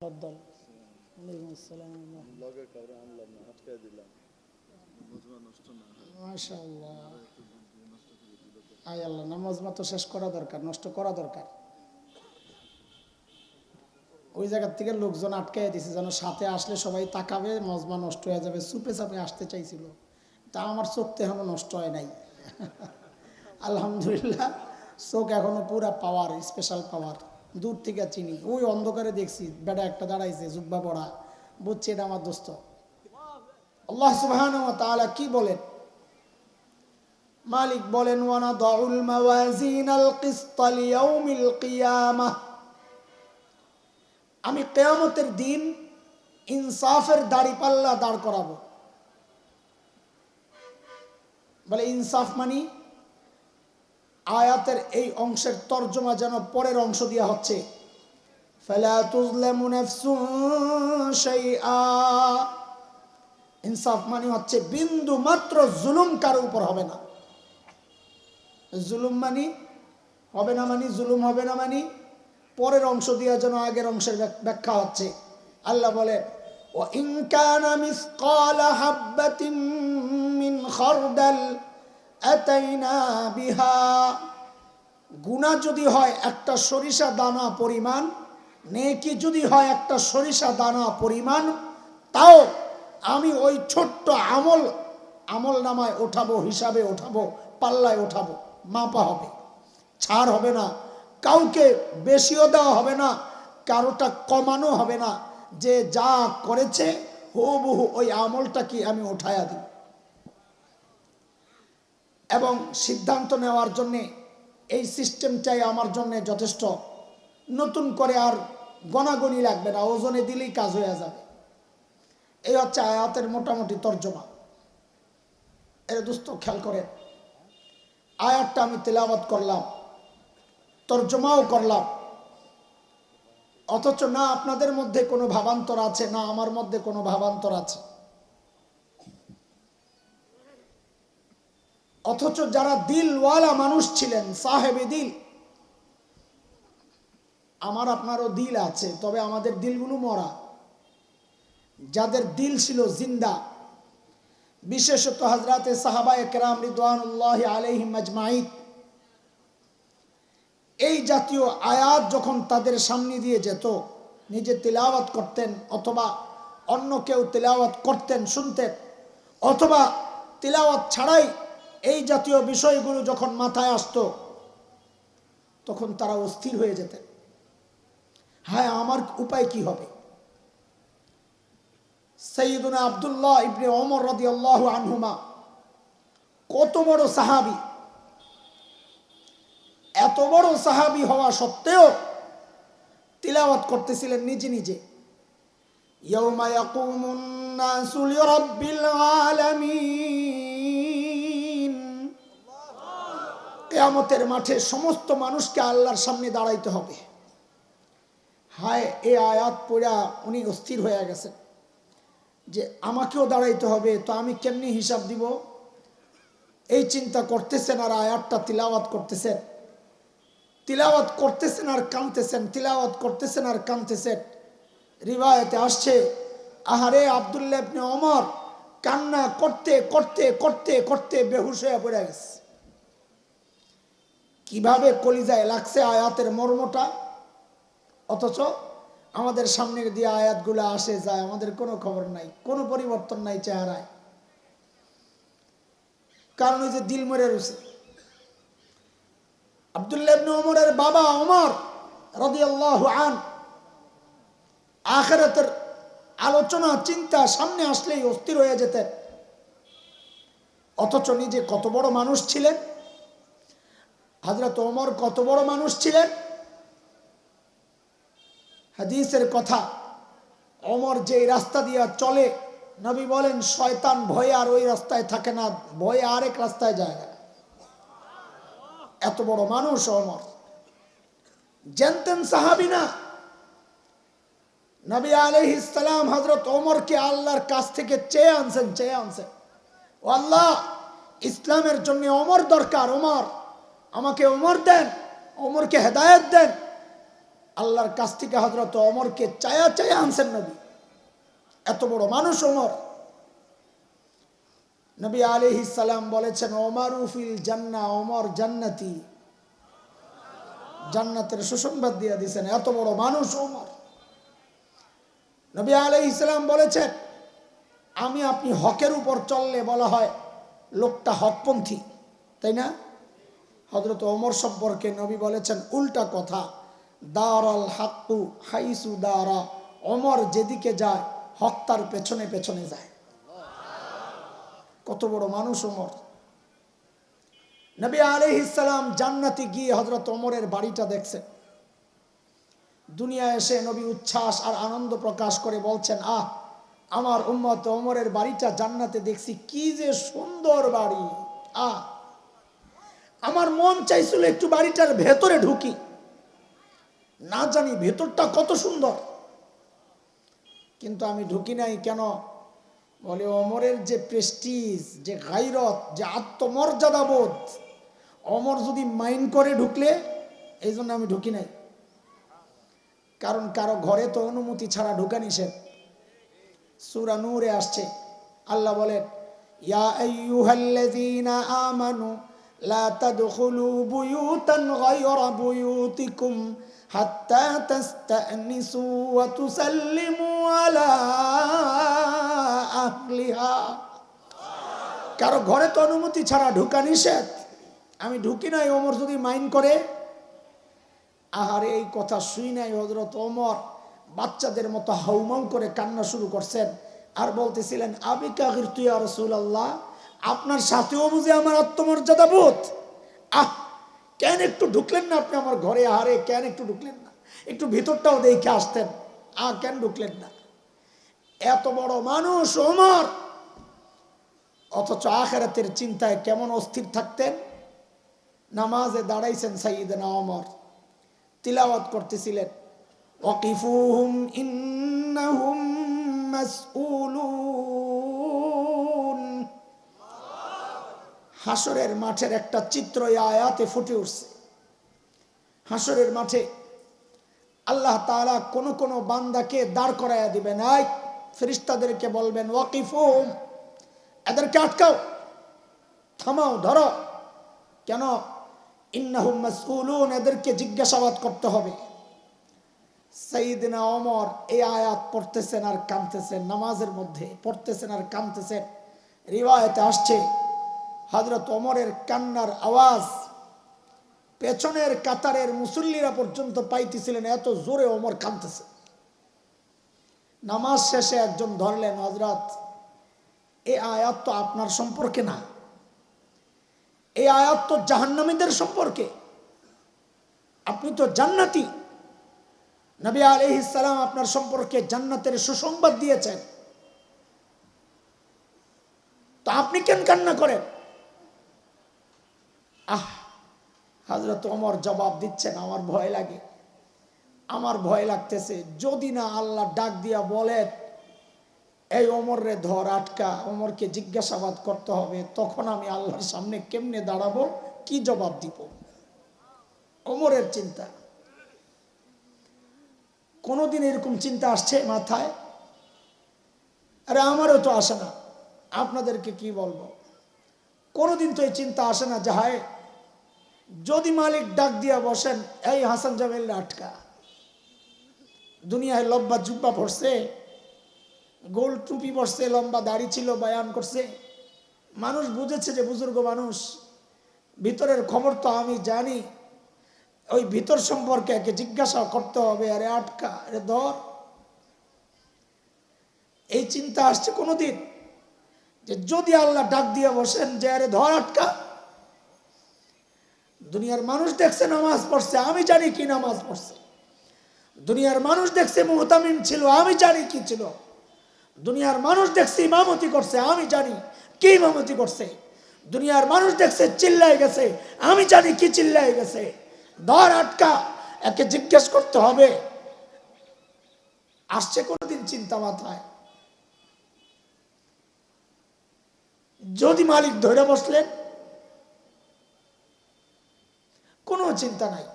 تفضل. عليكم السلام ব্লগের কারণে আনলাম না, আটকাই দিলাম। বুঝবা নষ্ট না হয়। মাশাআল্লাহ। আর একটু বুদ্ধি নষ্ট করে দিল তো। আয় আল্লাহ, নামাজ মাত্র শেষ করা দরকার, নষ্ট করা দরকার। ওই জায়গার থেকে লোকজন আটকাই দিছে যেন সাথে আসলে সবাই তাকাবে, মজমা নষ্ট হয়ে যাবে। চুপে চাপে আসতে চাইছিল, তা আমার চোখতে এখনো নষ্ট হয় নাই। আলহামদুলিল্লাহ, চোখ এখনো পুরা পাওয়ার, স্পেশাল পাওয়ার। দূর থেকে চিনি, ওই অন্ধকারে দেখছি বেটা একটা দাঁড়াইছে জুব্বা পড়া, বুঝছি এটা আমার দোস্ত। আল্লাহ সুবহানাহু ওয়া তাআলা কি বলেন? মালিক বলেন, ওয়ানাদাউল মাওয়াজিনাল কিসতা লিয়াউমিল কিয়ামাহ, আমি কিয়ামতের দিন ইনসাফের দাড়িপাল্লা দাঁড় করাবো। বলে ইনসাফ মানি, আয়াতের এই অংশের তর্জমা যেন পরের অংশ দিয়া হচ্ছে, ফালা তুজলামু নাফসুন শাইআ। ইনসাফ মানে হচ্ছে বিন্দু মাত্র জুলুম কারো উপর হবে না। জুলুম মানি হবে না, মানি জুলুম হবে না, মানি পরের অংশ দিয়ে যেন আগের অংশের ব্যাখ্যা হচ্ছে। আল্লাহ বলে, ওয়া ইন কানা মিসকালা হাববাতিন মিন খারদাল আতাইনা বিহা, গুনাহ যদি হয় একটা সরিষা দানা পরিমাণ, নেকি যদি হয় একটা সরিষা দানা পরিমাণ, তাও আমি ওই ছোট্ট আমল নামায় ওঠাবো, হিসাবে ওঠাবো, পাল্লায় ওঠাবো, মাপা হবে, ছাড় হবে না। কাউকে বেশিও দেওয়া হবে না, কারোটা কমানো হবে না। যে যা করেছে হুবহু ওই আমলটা কি আমি উঠায়া দিই। এবং সিদ্ধান্ত নেওয়ার জন্যে এই সিস্টেমটাই আমার জন্য যথেষ্ট। নতুন করে আর গণাগণি লাগবে না, ওজনে দিলেই কাজ হয়ে যাবে। এই হচ্ছে আয়াতের মোটামুটি তর্জমা। এর দোস্ত খেয়াল করেন, আয়াতটা আমি তেলাওয়াত করলাম, তর্জমাও করলাম, অথচ না আপনাদের মধ্যে কোনো ভাবান্তর আছে, না আমার মধ্যে কোনো ভাবান্তর আছে। অথচ যারা দিলওয়ালা মানুষ ছিলেন, সাহেবে দিল, আমার আপনারও দিল আছে, তবে আমাদের দিলগুলো মরা। যাদের দিল ছিল জিন্দা, বিশেষত হযরতে সাহাবায়ে কেরাম রিদওয়ানুল্লাহি আলাইহিম আজমাইন, এই জাতীয় আয়াত যখন তাদের সামনে দিয়ে যেত, নিজে তিলাওয়াত করতেন অথবা অন্য কেউ তিলাওয়াত করতেন শুনতেন, অথবা তিলাওয়াত ছাড়াই এই জাতীয় বিষয়গুলো যখন মাথায় আসতো, তখন তারা অস্থির হয়ে যেতেন। হ্যাঁ, আমার উপায় কি হবে? সাইয়্যিদুনা আব্দুল্লাহ ইবনে ওমর রাদিয়াল্লাহু আনহুমা, কত বড় সাহাবী, এত বড় সাহাবী হওয়া সত্ত্বেও তিলাওয়াত করতেছিলেন নিজে নিজে। ইয়াউমা ইয়াকুমুন নাসু লিরাব্বিল আলামিন, কিয়ামতের মাঠে সমস্ত মানুষকে আল্লাহর সামনে দাঁড়াইতে হবে। হায়, এই আয়াত পড়া উনি অস্থির হয়ে গেছেন যে আমাকেও দাঁড়াইতে হবে, তো আমি কেমনি হিসাব দিব? এই চিন্তা করতেছেন আর আয়াতটা তিলাওয়াত করতেছেন, তিলাওয়াত করতেছেন আর কাঁদতেছেন, তিলাওয়াত করতেছেন আর কাঁদতেছেন। রিওয়ায়াতে আসছে, আহারে আব্দুল্লাহ ইবনে ওমর কান্না করতে করতে করতে করতে বেহুশ হয়ে পড়ে গেছে। কিভাবে কলিজায় লাগছে আয়াতের মর্মটা, অথচ আমাদের সামনে দিয়ে আয়াতগুলো আসে যায়, আমাদের কোনো খবর নাই, কোনো পরিবর্তন নাই চেহারায়। কারণ ওই যে দিল মরে রয়েছে। আব্দুল্লাহ ইবনে ওমরের বাবা ওমর রাদিয়াল্লাহু আনহু আখিরাতের আলোচনা চিন্তা সামনে আসলেই অস্থির হয়ে যেতেন। অথচ নিজে কত বড় মানুষ ছিলেন, হযরত ওমর কত বড় মানুষ ছিলেন। হাদিসের কথা, ওমর যেই রাস্তা দিয়ে চলে, নবী বলেন শয়তান ভয়ে আর ওই রাস্তায় থাকে না, ভয়ে আরেক রাস্তায় যায়। এত বড় মানুষ ওমর, জানতেন সাহাবী না। নবী আলাইহিস সালাম হযরত ওমরকে আল্লাহর কাছ থেকে চেয়ে আনছেন, ও আল্লাহ, ইসলামের জন্য ওমর দরকার, ওমর আমাকে ওমর দেন, ওমরকে হেদায়েত দেন। আল্লাহর কাছ থেকে হযরত ওমরকে চায়া চায়া আনছেন নবী। এত বড় মানুষ ওমর। নবী আলাইহিস সালাম বলেছেন ওমরু ফিল জান্নাহ, ওমর জান্নাতি, জান্নাতের সুসংবাদ দিয়ে দিয়েছেন। এত বড় মানুষ ওমর। নবী আলাইহিস সালাম বলেছেন আমি আপনি হকের উপর চললে বলা হয় লোকটা হকপন্থী, তাই না? হযরত ওমর সম্পর্কে নবী বলেছেন উল্টা কথা, দারাল হাক্কু হাইসু দারা, ওমর যেদিকে যায় হক তার পেছনে পেছনে যায়। কত বড় মানুষ ওমর। নবী আলাইহিস সালাম জান্নাতে গিয়ে হযরত ওমরের বাড়িটা দেখছেন। দুনিয়ায় এসে নবী উচ্ছ্বাস আর আনন্দ প্রকাশ করে বলছেন আহ, আমার উম্মত ওমরের বাড়িটা জান্নাতে দেখছি, কি যে সুন্দর বাড়ি। আহ, আমার মন চাইছিল একটু বাড়িটার ভেতরে ঢুকি, না জানি ভেতরটা কত সুন্দর, কিন্তু আমি ঢুকি নাই। কেন? বলে ওমরের যে প্রেস্টিজ, যে গায়রত, যে আত্মমর্যাদা বোধ, ওমর যদি মাইন্ড করে ঢুকলে, এই জন্য আমি ঢুকি নাই। কারণ কারো ঘরে তো অনুমতি ছাড়া ঢুকা নিষেধ। সূরা নূরে আসছে, আল্লাহ বলেন ইয়া আইয়ুহাল্লাযীনা আমানু লা তাদখুলু বুয়ুতান গায়রা বুয়ুতিকুম হাত্তা তাস্তানিসু ওয়া তুসাল্লিমু আলা আহলিহা। কারো ঘরে তো অনুমতি ছাড়া ঢুকা নিষেধ, আমি ঢুকি নাই। ওমর যদি মাইন্ড করে, আহারে এই কথা শুই নাই হযরত ওমর বাচ্চাদের মতো হাউমাউ করে কান্না শুরু করছেন আর বলতেছিলেন আবিকা গিরতু ইয়া রাসূলুল্লাহ, আপনার সাথেও বুঝে আমার আত্মমর্যাদা বোধ। আহ, কেন একটু ঢুকলেন না আপনি আমার ঘরে? আহারে কেন একটু ঢুকলেন না? একটু ভিতরটাও দেখে আসতেন। কেন ঢুকলেন না? এত বড় মানুষ ওমর, অথচ আখিরাতের চিন্তায় কেমন অস্থির থাকতেন। নামাজে দাঁড়াইছেন সাইয়্যিদনা ওমর, তিলাওয়াত করতেছিলেন ওয়াকিফুহুম ইন্নাহুম মাসউলুন। হাসরের মাঠের একটা চিত্র এই আয়াতে ফুটে উঠছে। হাসরের মাঠে আল্লাহ তাআলা কোন কোন বান্দাকে দাঁড় করায়া দিবেন, আয় ফেরেশতাদেরকে বলবেন ওয়াকিফুহুম, এদেরকে আটকাও, থামাও, ধরো। কেন? ইন্নাহুম মাসউলুন, এদেরকে জিজ্ঞাসাবাদ করতে হবে। সাইয়্যিদনা ওমর এই আয়াত পড়তেছেন আর কাঁদতেছেন, নামাজের মধ্যে পড়তেছেন আর কাঁদতেছেন। রিওয়ায়েতে আসছে হযরত ওমরের কান্নার আওয়াজ পেছনের কাতারের মুসল্লিরা পর্যন্ত পাইতেছিলেন, এত জোরে ওমর কাঁদতেছে। নামাজ শেষে একজন ধরলেন, হযরত এই আয়াত তো আপনার সম্পর্কে না, এই আয়াত তো জাহান্নামীদের সম্পর্কে, আপনি তো জান্নাতি, নবী আলাইহিস সালাম আপনার সম্পর্কে জান্নাতের সুসংবাদ দিয়েছেন, তো আপনি কেন কান্না করেন? হযরত ওমর জবাব দিচ্ছেন আমার ভয় লাগে, আমার ভয় লাগতেছে, যদি না আল্লাহ ডাক দিয়া বলেন এই ওমর রে ধর, আটকা, ওমরকে জিজ্ঞাসাবাদ করতে হবে, তখন আমি আল্লাহর সামনে কেমনে দাঁড়াবো, কি জবাব দিব? ওমরের চিন্তা। কোনোদিন এরকম চিন্তা আসছে মাথায়? আরে আমারও তো আসে না, আপনাদেরকে কি বলবো। কোনোদিন তো এই চিন্তা আসে না যে হায় যদি মালিক ডাক দিয়া বসেন এই হাসান জামিল আটকা। দুনিয়ায় লম্বা জুব্বা পড়ছে, গোল টুপি পড়ছে, লম্বা দাড়ি ছিল, বয়ান করছে, মানুষ বুঝেছে যে বুজুর্গ মানুষ, ভিতরের খবর তো আমি জানি, ওই ভিতর সম্পর্কে একে জিজ্ঞাসা করতে হবে, আরে আটকা, আরে ধর। এই চিন্তা আসছে কোনোদিন যে যদি আল্লাহ ডাক দিয়ে বসেন যে আরে ধর, আটকা? দুনিয়ার মানুষ দেখছে নামাজ পড়ছে, আমি জানি কি নামাজ পড়ছে। দুনিয়ার মানুষ দেখছে মুহতামিম ছিল, আমি জানি কি ছিল। দুনিয়ার মানুষ দেখছে ইমামতি করছে, আমি জানি কি ইমামতি করছে। দুনিয়ার মানুষ দেখছে চিল্লাই গেছে, আমি জানি কি চিল্লাই গেছে। ধর, আটকা, একে জিজ্ঞেস করতে হবে। আসছে কোনদিন চিন্তা মাথায়? যদি মালিক ধরে বসলেন, কোনো চিন্তা নাই।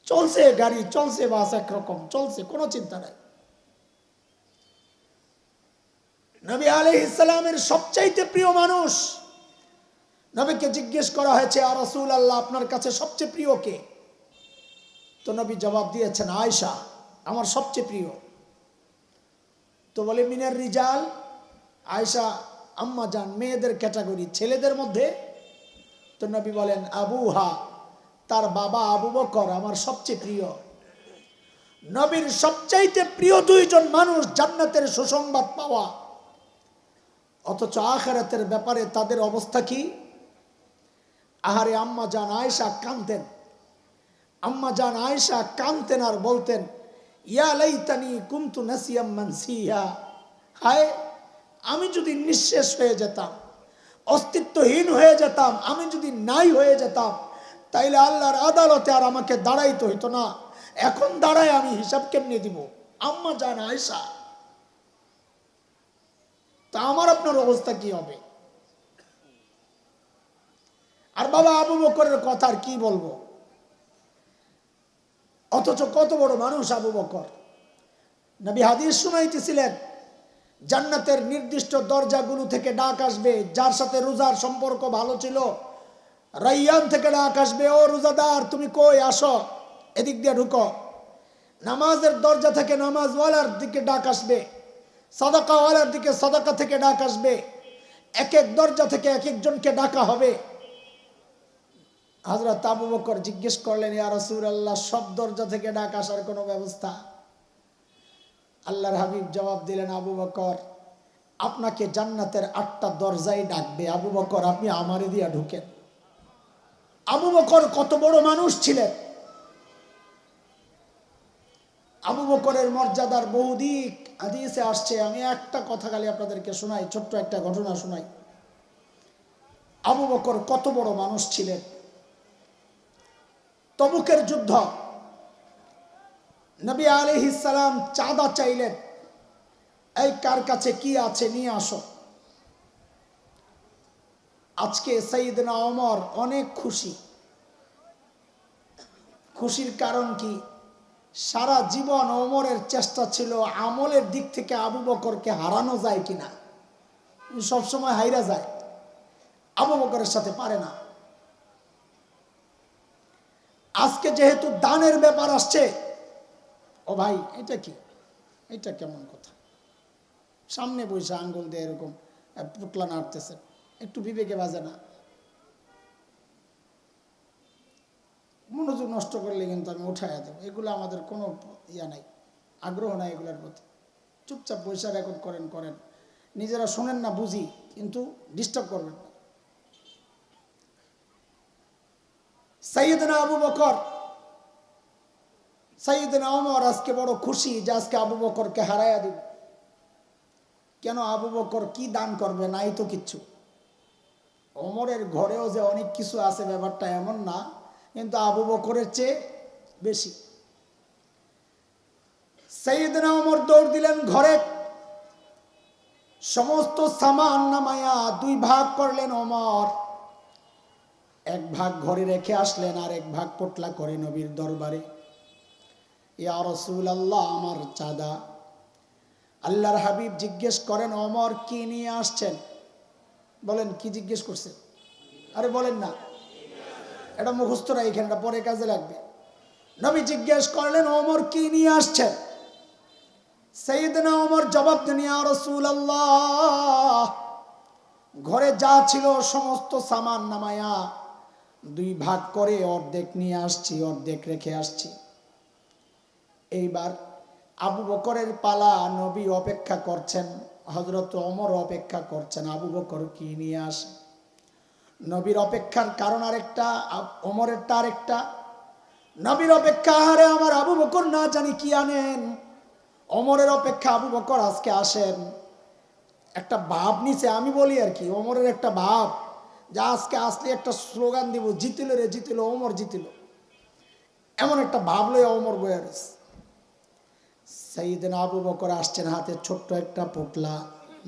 চলছে গাড়ি, চলছে বাস, একরকম চলছে, কোনো চিন্তা নাই। নবী আলাইহিস সালামের সবচাইতে প্রিয় মানুষ, নবীকে জিজ্ঞেস করা হয়েছে, ইয়া রাসূলুল্লাহ, আপনার কাছে সবচেয়ে প্রিয় কে? তো নবী জবাব দিয়েছেন, আয়েশা আমার সবচেয়ে প্রিয়। তো বলে, মিনার রিজাল? আয়েশা আম্মা জান, মেয়েদের ক্যাটাগরি, ছেলেদের মধ্যে? তো নবী বলেন, আবুহা, তার বাবা আবু বকর আমার সবচেয়ে প্রিয়। নবীর সবচাইতে প্রিয় দুইজন মানুষ জান্নাতের সুসংবাদ পাওয়া, অথচ আখিরাতের ব্যাপারে তাদের অবস্থা কি? আহারে, আম্মা জান আয়েশা কাঁদতেন, আম্মা জান আয়েশা কাঁদতেন আর বলতেন, ইয়া লাইতানি কুনতু নাসিয়াম মানসিয়া, হায় আমি যদি নিঃশেষ হয়ে যেতাম, অস্তিত্বহীন হয়ে যেতাম, আমি যদি নাই হয়ে যেতাম, তাইলে আল্লাহর আদালতে আর আমাকে দাঁড়াইতে হইতো না। এখন দাঁড়ায় আমি হিসাব কেমনে দিব? আম্মা জান আয়েশা। তা আমার আপনার অবস্থা কি হবে? আর বাবা আবু বকরের কথা আর কি বলবো, অথচ কত বড় মানুষ আবু বকর। নবী হাদিস শুনাইতেছিলেন, জান্নাতের নির্দিষ্ট দরজাগুলো থেকে ডাক আসবে, যার সাথে রোজার সম্পর্ক ভালো ছিল রাইয়ান থেকে ডাক আসবে, ও রোজাদার তুমি কই, আসো এদিক দিয়ে ঢুকো। নামাজের দরজা থেকে নামাজওয়ালার দিকে ডাক আসবে, সাদাকাওয়ালার দিকে সাদাকা থেকে ডাক আসবে, এক এক দরজা থেকে এক একজনকে ডাকা হবে। হযরত আবু বকর জিজ্ঞেস করলেন, ইয়া রাসূলুল্লাহ, সব দরজা থেকে ডাক আসার কোনো ব্যবস্থা? আল্লাহর হাবিব জবাব দিলেন, আবু বকর, আপনাকে জান্নাতের 8টা দরজায় ডাকবে, আবু বকর আপনি আমারে দিয়া ঢুকেন। আবু বকর কত বড় মানুষ ছিলেন। আবু বকরের মর্যাদার বহুদিক হাদিসে আসছে। আমি একটা কথা খালি আপনাদেরকে শোনাই, ছোট্ট একটা ঘটনা শোনাই। আবু বকর কত বড় মানুষ ছিলেন। তবুকের যুদ্ধ, নবী আলাইহিস সালাম চাঁদা চাইলেন, এই কার কাছে কি আছে নিয়ে আসো। আজকে সাইয়েদনা ওমর অনেক খুশি। খুশির কারণ কি? সারা জীবন ওমরের চেষ্টা ছিল আমলের দিক থেকে আবু বকরকে হারানো যায় কিনা। সবসময় হাইরা যায়, আবু বকরের সাথে পারে না। আজকে যেহেতু দানের ব্যাপার আসছে, ও ভাই এটা কি, এটা কেমন কথা, সামনে বসে আঙ্গুল দিয়ে এরকম পুটলা নাড়তেছে, একটু বিবেকে বাজে না? মনোযোগ নষ্ট করলে কিন্তু আমি উঠাইয়া দেবো। এগুলো আমাদের কোনো ইয়া নাই, আগ্রহ নাই এগুলোর প্রতি। চুপচাপ বৈশা রেকর্ড করেন করেন, নিজেরা শোনেন না বুঝি, কিন্তু ডিস্টার্ব করবেন না। সাইয়েদনা আবু বকর, সাইয়েদনা ওমর আজকে বড় খুশি যে আজকে আবু বকরকে হারাইয়া দিব। কেন? আবু বকর কি দান করবে? নাই তো কিচ্ছু। ওমরের ঘরেও যে অনেক কিছু আছে ব্যাপারটা এমন না, কিন্তু আবু বকরের চেয়ে বেশি। সাইয়েদনা ওমর দৌড় দিলেন ঘরে, সমস্ত সামান নামায়া 2 ভাগ করলেন ওমর। 1 ভাগ ঘরে রেখে আসলেন, আর 1 ভাগ পোটলা করে নবীর দরবারে, ইয়া রাসূলুল্লাহ আমার চাঁদা। আল্লাহর হাবিব জিজ্ঞেস করেন, ওমর কি নিয়ে আসছেন? বলেন কি জিজ্ঞেস করছেন? আরে বলেন না, এটা মুখস্থ না, এখানে পরে কাজে লাগবে। নবী জিজ্ঞেস করলেন, ওমর কি নিয়ে আসছেন? সাইয়েদনা ওমর জবাব দেন, ইয়া রাসূলুল্লাহ ঘরে যা ছিল সমস্ত সামান নামায়া 2 ভাগ করে অর্ধেক নিয়ে আসছি, অর্ধেক রেখে আসছি। এইবার আবু বকরের পালা, নবী অপেক্ষা করছেন, হযরত ওমর অপেক্ষা করছেন আবু বকর কি নিয়ে আসে। নবীর অপেক্ষার কারণ আরেকটা, ওমরেরটা আরেকটা। নবীর অপেক্ষা, আরে আমার আবু বকর না জানি কি আনেন। ওমরের অপেক্ষা, আবু বকর আজকে আসেন। একটা ভাব নিছে, আমি বলি আর কি, ওমরের একটা ভাব যা আজকে আসলে একটা স্লোগান দিব, জিতিল রে জিতিল, ওমর জিতিল, এমন একটা ভাব লইয়া ওমর বইয়া রয়েছে। সাইয়েদনা আবু বকর আসছেন, হাতে ছোট্ট একটা পোটলা,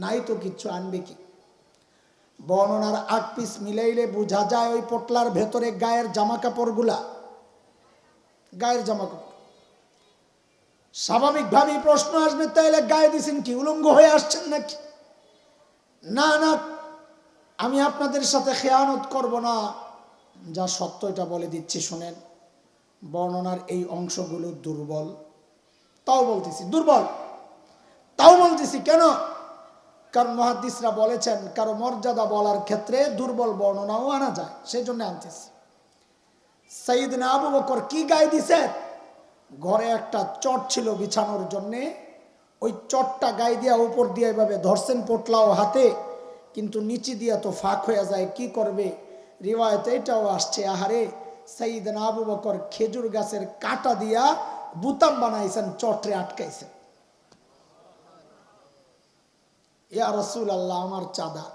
নাই তো কিচ্ছু, আনবে কি? বর্ণনার 8 পিস মিলাইলে বোঝা যায় ওই পোটলার ভেতরে গায়ের জামা কাপড়গুলা। গায়ের জামা কাপড়। স্বাভাবিকভাবেই প্রশ্ন আসবে, তাইলে গায়ে দিছেন কি, উলঙ্গ হয়ে আসছেন নাকি? না না, আমি আপনাদের সাথে খেয়ানত করব না, যা সত্য এটা বলে দিচ্ছি শুনেন। বর্ণনার এই অংশগুলো দুর্বল, তাও বলতেছি দুর্বল, তাও বলতেছি কেন? কারণ মুহাদ্দিসরা বলেছেন কারো মর্যাদা বলার ক্ষেত্রে দুর্বল বর্ণনাও আনা যায়, সেই জন্য আনতেছি। সাইয়েদনা আবু বকর কি গায়ে দিছে? ঘরে একটা চট ছিল বিছানোর জন্যে, ওই চটটা গায়ে দিয়া উপর দিয়ে এভাবে ধরছেন পোটলাও হাতে, কিন্তু নিচে দিয়া তো ফাঁক হয়ে যায়, কি করবে? রিওয়ায়েতে এটাও আসছে, আহারে সাইয়েদনা আবু বকর খেজুর গাছের কাঁটা দিয়া বুতাম বানাইছেন, চটরে আটকাইছেন। ইয়া রাসূলুল্লাহ, আমার চাঁদা।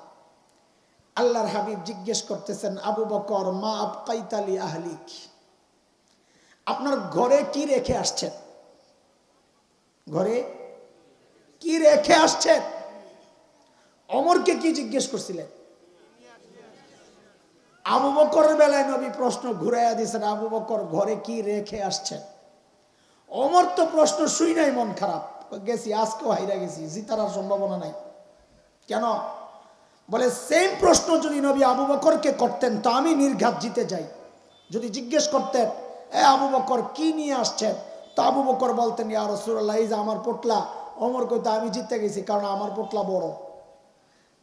আল্লাহর হাবিব জিজ্ঞেস করতেছেন, আবু বকর, মা আবকাইতা লি আহলিক, আপনার ঘরে কি রেখে আসছেন? ঘরে কি রেখে আসছেন? ওমরকে কি জিজ্ঞেস করছিলেন? আবু বকরের বেলায় নবী প্রশ্ন ঘুরাইয়া দিয়েছেন, আবু বকর ঘরে কি রেখে আসছেন? ওমর তো প্রশ্ন শুই নাই, মন খারাপ, গেছি আজকেও হাইরা গেছি, জিতার সম্ভাবনা নাই। কেন? বলে সেম প্রশ্ন যদি নবী আবু বকরকে করতেন তো আমি নির্ঘাত জিতে যাই। যদি জিজ্ঞেস করতেন, এ আবু বকর কি নিয়ে আসছেন, তো আবু বকর বলতেন, ইয়া রাসূলুল্লাহ, এই যে আমার পোটলা। ওমর কইতো আমি জিতে গেছি, কারণ আমার পোটলা বড়।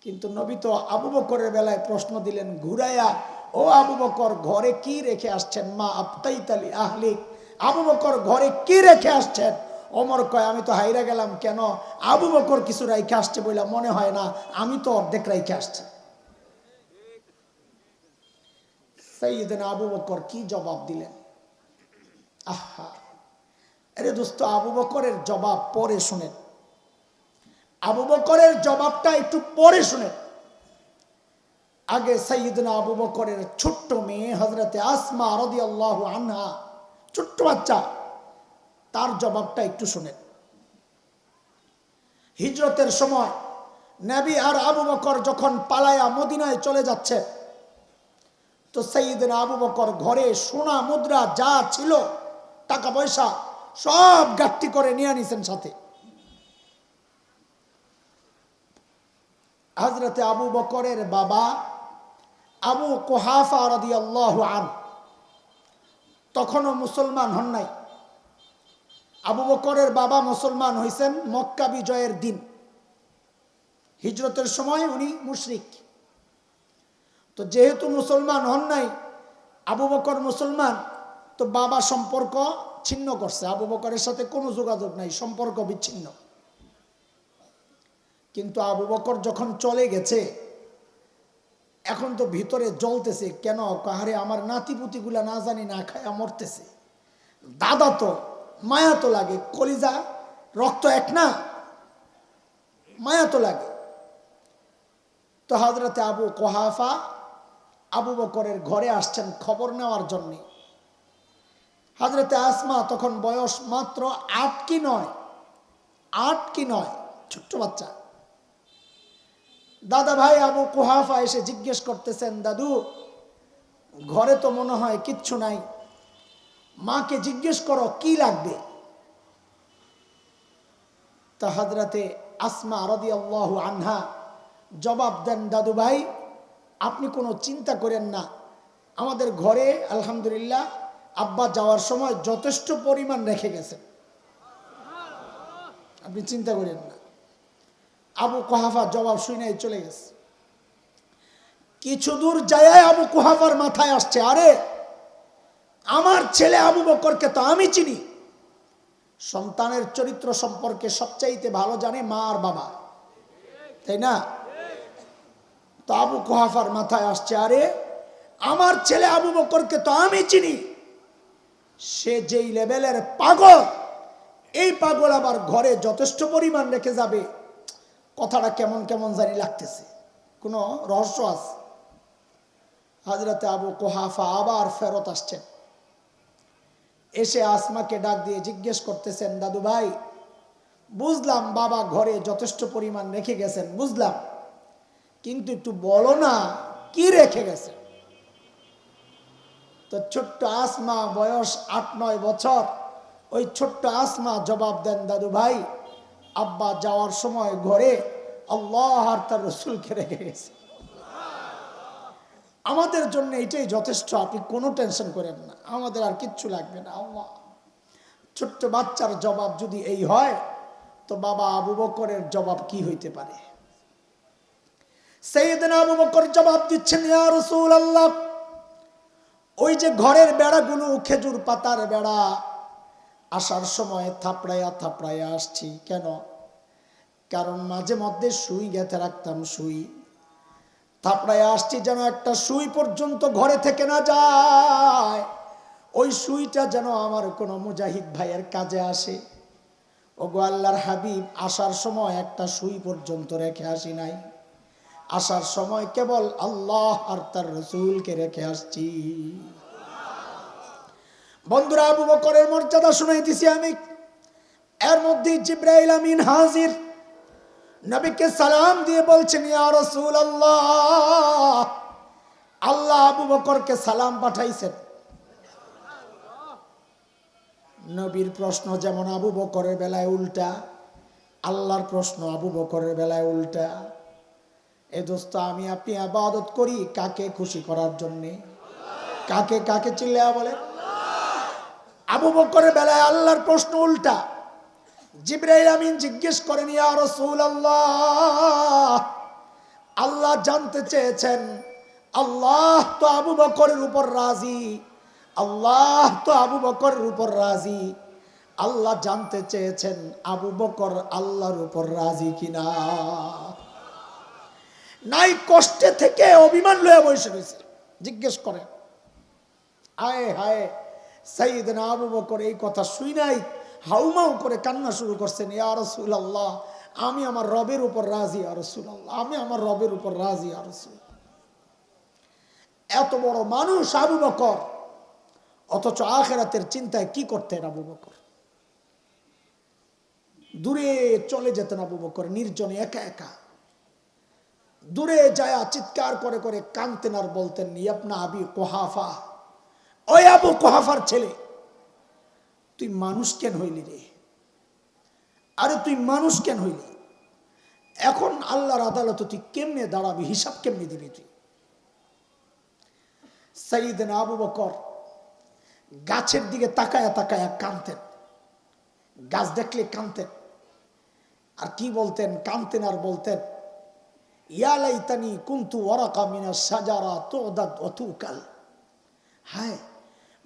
কিন্তু নবী তো আবু বকরের বেলায় প্রশ্ন দিলেন ঘুরাইয়া, ও আবু বকর ঘরে কি রেখে আসছেন? মা আবকাইতা লি আহলিক, আবু বকর ঘরে কি রেখে আসছেন? ওমর কয়, আমি তো হাইরা গেলাম। কেন? আবু বকর কিছু রাইখে আসছে বলে মনে হয় না, আমি তো অর্ধেক রাইখে আসছি। সাইয়েদনা আবু বকর কি জবাব দিলেন! আহা, আরে দোস্ত, আবু বকরের জবাব পরে শুনেন। আবু বকরের জবাবটা একটু পরে শুনেন। আগে সাইয়েদনা আবু বকরের ছোট্ট মেয়ে হযরতে আসমা রাদিয়াল্লাহু আনহা, ছোট্ট বাচ্চা, তার জবাবটা একটু শুনেন। হিজরতের সময় নবী আর আবু বকর যখন পালায়া মদিনায় চলে যাচ্ছে, তো সাইয়েদনা আবু বকর ঘরে সোনা মুদ্রা যা ছিল, টাকা পয়সা সব গাট্টি করে নিয়ে নিছেন সাথে। হযরতে আবু বকরের বাবা আবু কুহাফা রাদিয়াল্লাহু আনহু তখনও মুসলমান হন নাই। আবু বকরের বাবা মুসলমান হয়েছেন মক্কা বিজয়ের দিন। হিজরতের সময় উনি মুশরিক। তো যেহেতু মুসলমান হন নাই, আবু বকর মুসলমান, তো বাবা সম্পর্ক ছিন্ন করছে, আবু বকরের সাথে কোনো যোগাযোগ নাই, সম্পর্ক বিচ্ছিন্ন। কিন্তু আবু বকর যখন চলে গেছে, এখন তো ভিতরে জ্বলতেছে, কেন? কাহারে আমার নাতিপুতিগুলা না জানি না খায়া মরতেছে, দাদা তো মায়া তো লাগে, কলিজা রক্ত এক না, মায়া তো লাগে। তো হযরতে আবু কুহাফা আবু বকরের ঘরে আসছেন খবর নেওয়ার জন্যে। হযরতে আসমা তখন বয়স মাত্র 8 কি 9, 8 কি 9, ছোট্ট বাচ্চা। দাদা ভাই আবু কুহাফা এসে জিজ্ঞেস করতেছেন, দাদু ঘরে তো মনে হয় কিচ্ছু নাই, মাকে জিজ্ঞেস করো কি লাগবে। তা হযরতে আসমা রাদিয়াল্লাহু আনহা জবাব দেন, দাদু ভাই আপনি কোনো চিন্তা করেন না, আমাদের ঘরে আলহামদুলিল্লাহ আব্বা যাওয়ার সময় যথেষ্ট পরিমাণ রেখে গেছেন, আপনি চিন্তা করেন না। আবু কুহাফা জবাব শুনে চলে গেছে। কিছু দূর যায় আবু কুহাফার মাথায় আসছে, আরে আমার ছেলে আবু বকরকে তো আমি চিনি। সন্তানের চরিত্র সম্পর্কে সবচাইতে ভালো জানে মা আর বাবা, তাই না? তো আবু কুহাফার মাথায় আসছে, আরে আমার ছেলে আবু বকরকে তো আমি চিনি, সে যেই লেভেলের পাগল, এই পাগল আবার ঘরে যথেষ্ট পরিমাণ রেখে যাবে, কথাটা কেমন কেমন জানি লাগতেছে, কোনো রহস্য আছে। হযরতে আবু কুহাফা আবার ফেরত আসছেন, এসে আসমাকে ডাক দিয়ে জিজ্ঞেস করতেছেন, দাদু ভাই বুঝলাম বাবা ঘরে যথেষ্ট পরিমাণ রেখে গেছেন, বুঝলাম, কিন্তু একটু বলো না কি রেখে গেছেন। তো ছোট্ট আসমা, বয়স 8-9 বছর, ওই ছোট্ট আসমা জবাব দেন, দাদু ভাই, আব্বা যাওয়ার সময় ঘরে আল্লাহ আর তার রসুলকে রেখে গেছে। আমাদের জন্য এটাই যথেষ্ট, আপনি কোনো টেনশন করেন না, আমাদের আর কিচ্ছু লাগবে না। আল্লাহ, ছোট্ট বাচ্চার জবাব যদি এই হয়, তো বাবা আবু বকরের জবাব কি হইতে পারে? সাইয়েদনা আবু বকর জবাব দিচ্ছেন, ইয়া রাসূলুল্লাহ, ওই যে ঘরের বেড়াগুলো খেজুর পাতার বেড়া, আসার সময় থাপড়াইয়া থাপড়াইয়া আসছি। কেন? কারণ মাঝে মধ্যে সুই গেঁথে রাখতাম, সুই থাপড়াইয়া আসছি যেন একটা সুই পর্যন্ত ঘরে থেকে না যায়, ওই সুইটা যেন আমার কোনো মুজাহিদ ভাইয়ের কাজে আসে। ওগো আল্লাহর হাবিব, আসার সময় একটা সুই পর্যন্ত রেখে আসি নাই, আসার সময় কেবল আল্লাহ আর তার রসুলকে রেখে আসছি। বন্ধুরা, আবু বকরের মর্যাদা শুনাইতেছি আমি, এর মধ্যে জিবরাইল আমিন হাজির, নবীকে সালাম দিয়ে বলছেন, ইয়া রাসূলুল্লাহ, আল্লাহ আবু বকরকে সালাম পাঠাইছেন। নবীর প্রশ্ন যেমন আবু বকরের বেলায় উল্টা, আল্লাহর প্রশ্ন আবু বকরের বেলায় উল্টা। এ দোস্ত, আমি আপনি ইবাদত করি কাকে খুশি করার জন্য? কাকে? কাকে চিল্লা বলে? আবু বকরের বেলায় আল্লাহর প্রশ্ন উল্টা। জিবরাইল আমিন জিজ্ঞেস করেন, ইয়া রাসূলুল্লাহ, আল্লাহ জানতে চেয়েছেন, আল্লাহ তো আবু বকরের উপর রাজি, আল্লাহ তো আবু বকরের উপর রাজি, আল্লাহ জানতে চেয়েছেন আবু বকর আল্লাহর উপর রাজি কিনা। নাই কষ্টে থেকে অভিমান লয়ে বসে রয়েছে, জিজ্ঞেস করেন। আয় হায়, সাইয়েদনা আবু বকর এই কথা শুই নাই হাউমাউ করে কান্না শুরু করছেন, ইয়া রাসূলুল্লাহ, আমি আমার রবের উপর রাজি, ইয়া রাসূলুল্লাহ, আমি আমার রবের উপর রাজি, ইয়া রাসূলুল্লাহ। এত বড় মানুষ আবু বকর, অথচ আখিরাতের চিন্তায় কি করতেন আবু বকর? দূরে চলে যেতেন আবু বকর, নির্জনে একা একা দূরে যায় চিৎকার করে করে কাঁদতেন আর বলতেন, ইয়াবনা আবি কুহাফা, ওই আবু কুহাফার ছেলে, তুই মানুষ কেন হইলি রে? আরে তুই মানুষ কেন হইলি? এখন আল্লাহর আদালতে তুই কেমনে দাঁড়াবি? হিসাব কেমনে দিবি তুই? সাইয়েদনা আবু বকর গাছের দিকে তাকায়া তাকায়া কাঁদতেন, গাছ দেখলে কাঁদতেন। আর কি বলতেন? কাঁদতেন আর বলতেন, ইয়া লাইতানি কুনতু ওয়ারাকা মিনাশ শাজারা তুদাদ ওয়া তুকাল। হায়,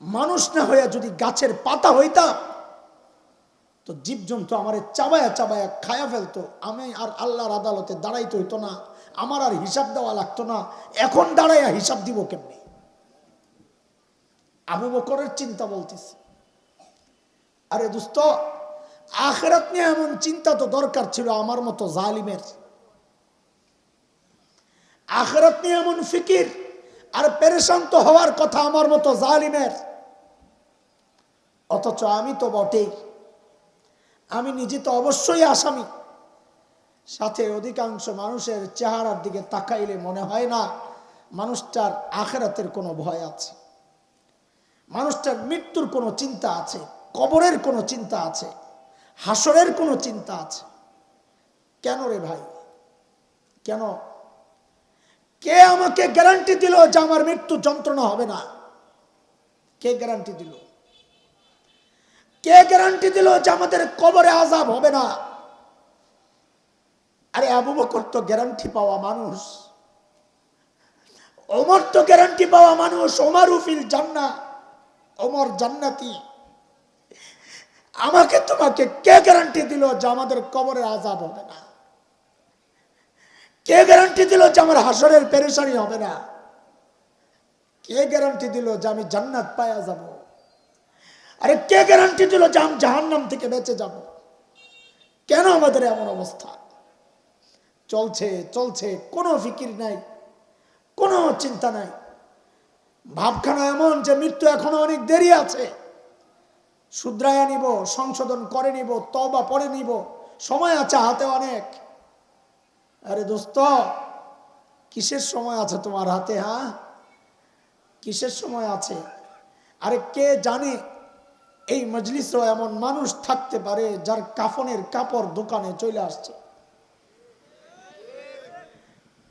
মানুষ না হইয়া যদি গাছের পাতা হইতাম, তো জীবজন্তু আমারে চাবায়া চাবায়া খায়া ফেলতো, আমি আর আল্লাহর আদালতে দাঁড়াইতে হইতো না, আমার আর হিসাব দেওয়া লাগতো না। এখন দাঁড়াইয়া হিসাব দিব কেমনি? আবু বকরের চিন্তা বলতেছি। আরে দোস্ত, আখিরাত নিয়ে এমন চিন্তা তো দরকার ছিল আমার মতো জালিমের। আখিরাত নিয়ে এমন ফিকির আর পেরেশান তো হওয়ার কথা আমার মতো জালিমের। অথচ আমি তো বটেই, আমি নিজে তো অবশ্যই আসামি, সাথে অধিকাংশ মানুষের চেহারার দিকে তাকাইলে মনে হয় না মানুষটার আখিরাতের কোনো ভয় আছে, মানুষটার মৃত্যুর কোনো চিন্তা আছে, কবরের কোনো চিন্তা আছে, হাসরের কোনো চিন্তা আছে। কেন রে ভাই, কেন? কে আমাকে গ্যারান্টি দিল যে আমার মৃত্যু যন্ত্রণা হবে না? কে গ্যারান্টি দিল? কে গ্যারান্টি দিল যে আমাদের কবরে আযাব হবে না? আরে আবু বকর তো গ্যারান্টি পাওয়া মানুষ, ওমর তো গ্যারান্টি পাওয়া মানুষ, ওমরু ফিল জান্নাহ, ওমর জান্নাতি। আমাকে তোমাকে কে গ্যারান্টি দিল যে আমাদের কবরে আযাব হবে না? কে গ্যারান্টি দিল যে আমার হাসরের পেরেশানি হবে না? কে গ্যারান্টি দিল যে আমি জান্নাত পায়া যাব? আরে কে গ্যারান্টি দিল যে আমি জাহান্নাম থেকে বেঁচে যাব? কেন আমাদের এমন অবস্থা? চলছে চলছে, কোনো ফিকির নাই, কোনো চিন্তা নাই। ভাবখানা এমন যে মৃত্যু এখনো অনেক দেরি আছে, শুধরাইয়া নিব, সংশোধন করে নিব, তওবা পড়ে নিব, সময় আছে হাতে অনেক। আরে দোস্ত, কিসের সময় আছে তোমার হাতে? হ্যাঁ, কিসের সময় আছে? আরে কে জানে এই মজলিসেও এমন মানুষ থাকতে পারে যার কাফনের কাপড় দোকানে চলে আসছে।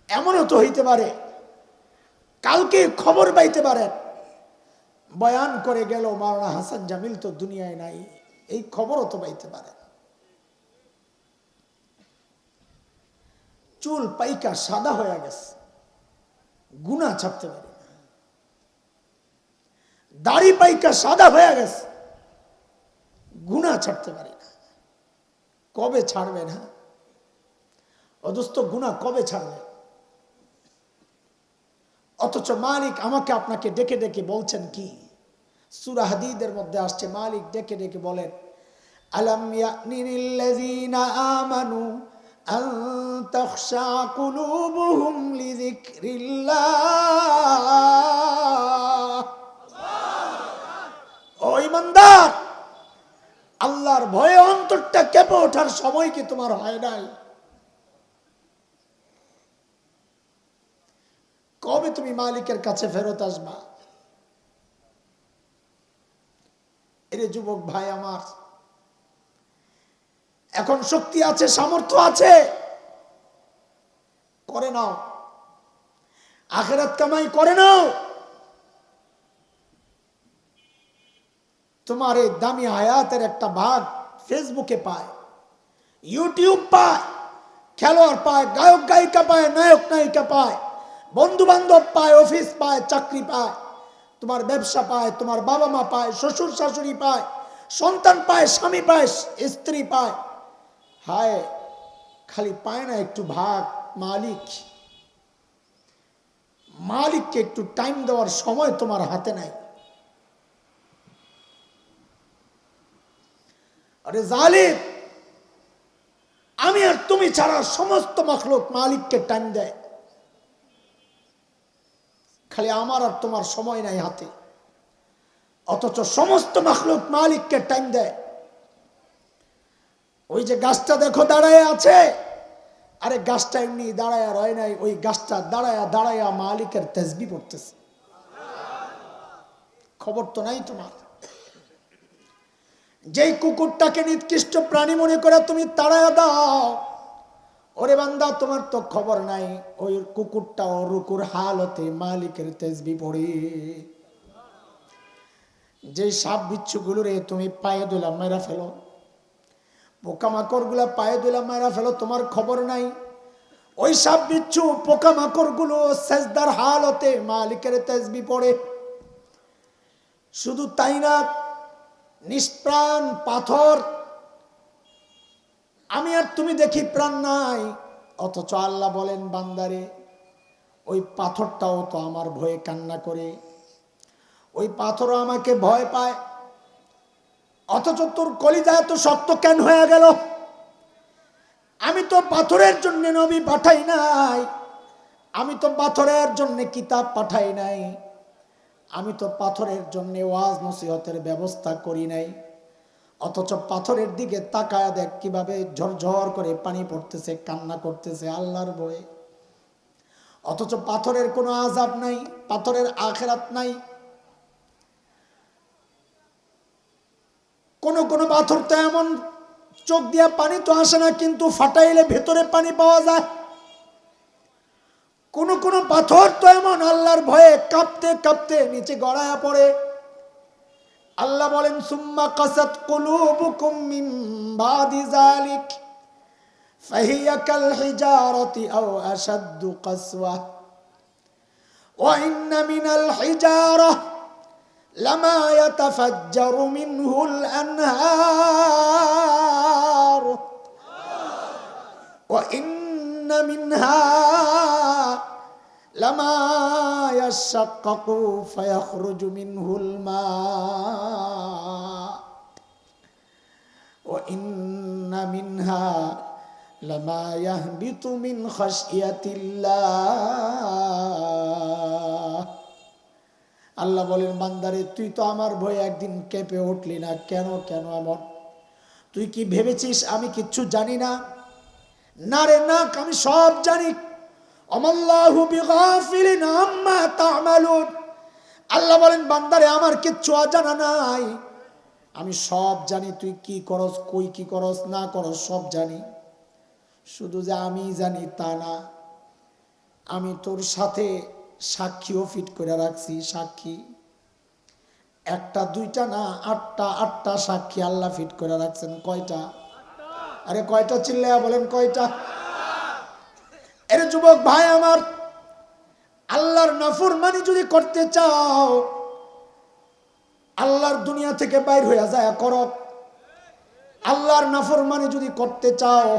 এমনও তো হইতে পারে কালকে খবর পাইতে পারেন বয়ান করে গেল মাওলানা হাসান জামিল তো দুনিয়ায় নাই, এই খবরও তো পাইতে পারেন। চুল পাইকা সাদা হয়ে গেছে, গুনাহ ছাপতে পারি না। দাড়ি পাইকা সাদা হয়ে গেছে, গুনাহ ছাড়তে পারি না। কবে ছাড়বে না? অদস্ত গুনাহ কবে ছাড়বে? অথচ মালিক আমাকে আপনাকে ডেকে ডেকে বলছেন কি? সূরা হাদীদের মধ্যে আসছে, মালিক ডেকে ডেকে বলেন, আলাম ইয়ানিল্লাযীনা আমানু আন তাখশা কুলুবুহুম লিযিকরিল্লাহ। ও ঈমানদার, আল্লাহর ভয়ে অন্তরটা কেঁপে ওঠার সময় কি তোমার হয় নাই? কবে তুমি মালিকের কাছে ফেরত আসবা? এরে যুবক ভাই আমার, এখন শক্তি আছে, সামর্থ্য আছে, করে নাও, আখিরাত কামাই করে নাও। তোমার এই দামি হায়াতের একটা ভাগ ফেসবুকে পায়, ইউটিউব পায়, খেলোয়াড় পায়, গায়ক গায়িকা পায়, নায়ক নায়িকা পায়, বন্ধু বান্ধব পায়, অফিস পায়, চাকরি পায়, তোমার ব্যবসা পায়, তোমার বাবা মা পায়, শ্বশুর শাশুড়ি পায়, সন্তান পায়, স্বামী পায়, স্ত্রী পায়। হায়, খালি পায় না একটু ভাগ মালিক। মালিককে একটু টাইম দেওয়ার সময় তোমার হাতে নাই। আরে জালিম, আমি আর তুমি ছাড়া সমস্ত মাখলুক মালিককে টাইম দেয়, খালি আমার আর তোমার সময় নাই হাতে। অথচ সমস্ত মাখলুক মালিককে টাইম দেয়। ওই যে গাছটা দেখো দাঁড়ায় আছে, আরে গাছটা এমনি দাঁড়ায় রয় নাই, ওই গাছটা দাঁড়ায়া দাঁড়ায়া মালিকের তাসবিহ পড়তেছে। খবর তো নাই তোমার। যেই কুকুরটাকে নিকৃষ্ট প্রাণী মনে করে তুমি তাড়ায়া দাও, ওরে বান্দা তোমার তো খবর নাই, ওই কুকুরটাও রুকুর হালতে মালিকের তাসবিহ পড়ে। যে সাপ বিচ্ছুগুলোরে তুমি পায়ে দিলা মেরা ফেলো, পোকামাকড় গুলা পায়ে দিলা মেরা ফেলো, তোমার খবর নাই। ওই সাপ বিচ্ছু পোকামাকড় গুলো সেজদার হালতে মালিকের তাসবিহ পড়ে। শুধু তাই না, নিষ্প্রাণ পাথর আমি আর তুমি দেখি প্রাণ নাই, অথচ আল্লাহ বলেন বান্দারে ওই পাথরটাও তো আমার ভয়ে কান্না করে, ওই পাথরও আমাকে ভয় পায়। অথচ তোর কলিজা এত শক্ত কেন হয়ে গেল? আমি তো পাথরের জন্য নবী পাঠাই নাই, আমি তো পাথরের জন্য কিতাব পাঠাই নাই, আমি তো পাথরের জন্য ওয়াজ নসিহতের ব্যবস্থা করি নাই। অথচ পাথরের দিকে তাকায় দেখ কিভাবে ঝরঝর করে পানি পড়তেছে, কান্না করতেছে আল্লাহর ভয়ে। অথচ পাথরের কোনো আযাব নাই, পাথরের আখিরাত নাই। কোন কোন পাথর তো এমন চোখ দিয়া পানি তো আসে না, কিন্তু ফাটাইলে ভেতরে পানি পাওয়া যায়। কোন কোন পাথর তো এমন আল্লাহর ভয়ে কাঁপতে কাঁপতে নিচে গড়ায়া পড়ে। আল্লাহ বলেন সুম্মা কাসাত কুলুবুকুম মিন বাদি যালিক ফাহিয়া কাল হিজারাতি আও আশাদ্দু কাসওয়া ওয়া ইন্না মিনাল হিজারাহ লামা ইয়াতাফাজ্জারু মিনহুল আনহার ওয়া ইন্না মিনহা লামা ইয়াশাক্কাকু ফায়াখরুজু মিনহুল মা ওয়া ইন্না মিনহা লামা ইয়াহবিতু মিন খাশইয়াতিল্লাহ। আল্লাহ বলেন বান্দারে তুই তো আমার ভয়ে একদিন কেঁপে উঠলি না, কেন কেন এমন? তুই কি ভেবেছিস আমি কিচ্ছু জানি না? না রে না, আমি সব জানি। আমাল্লাহু বিগাফিলিন আম্মা তা'মালুন, আল্লাহ বলেন বান্দারে আমার কিচ্ছু অজানা নাই, আমি সব জানি, তুই কি করস, কই কি করস না করস সব জানি। শুধু যে আমি জানি তা না, আমি তোর সাথে সাক্ষীও ফিট করে রাখছি। সাক্ষী একটা দুইটা না, আটটা সাক্ষী আল্লাহ ফিট করে রাখছেন। কয়টা? আরে কয়টা চিল্লায়া বলেন কয়টা? এর যুবক ভাই আমার, আল্লাহর নাফরমানি যদি করতে চাও, আল্লাহর দুনিয়া থেকে বাইর হয়ে যায় করো। আল্লাহর নাফরমানি যদি করতে চাও,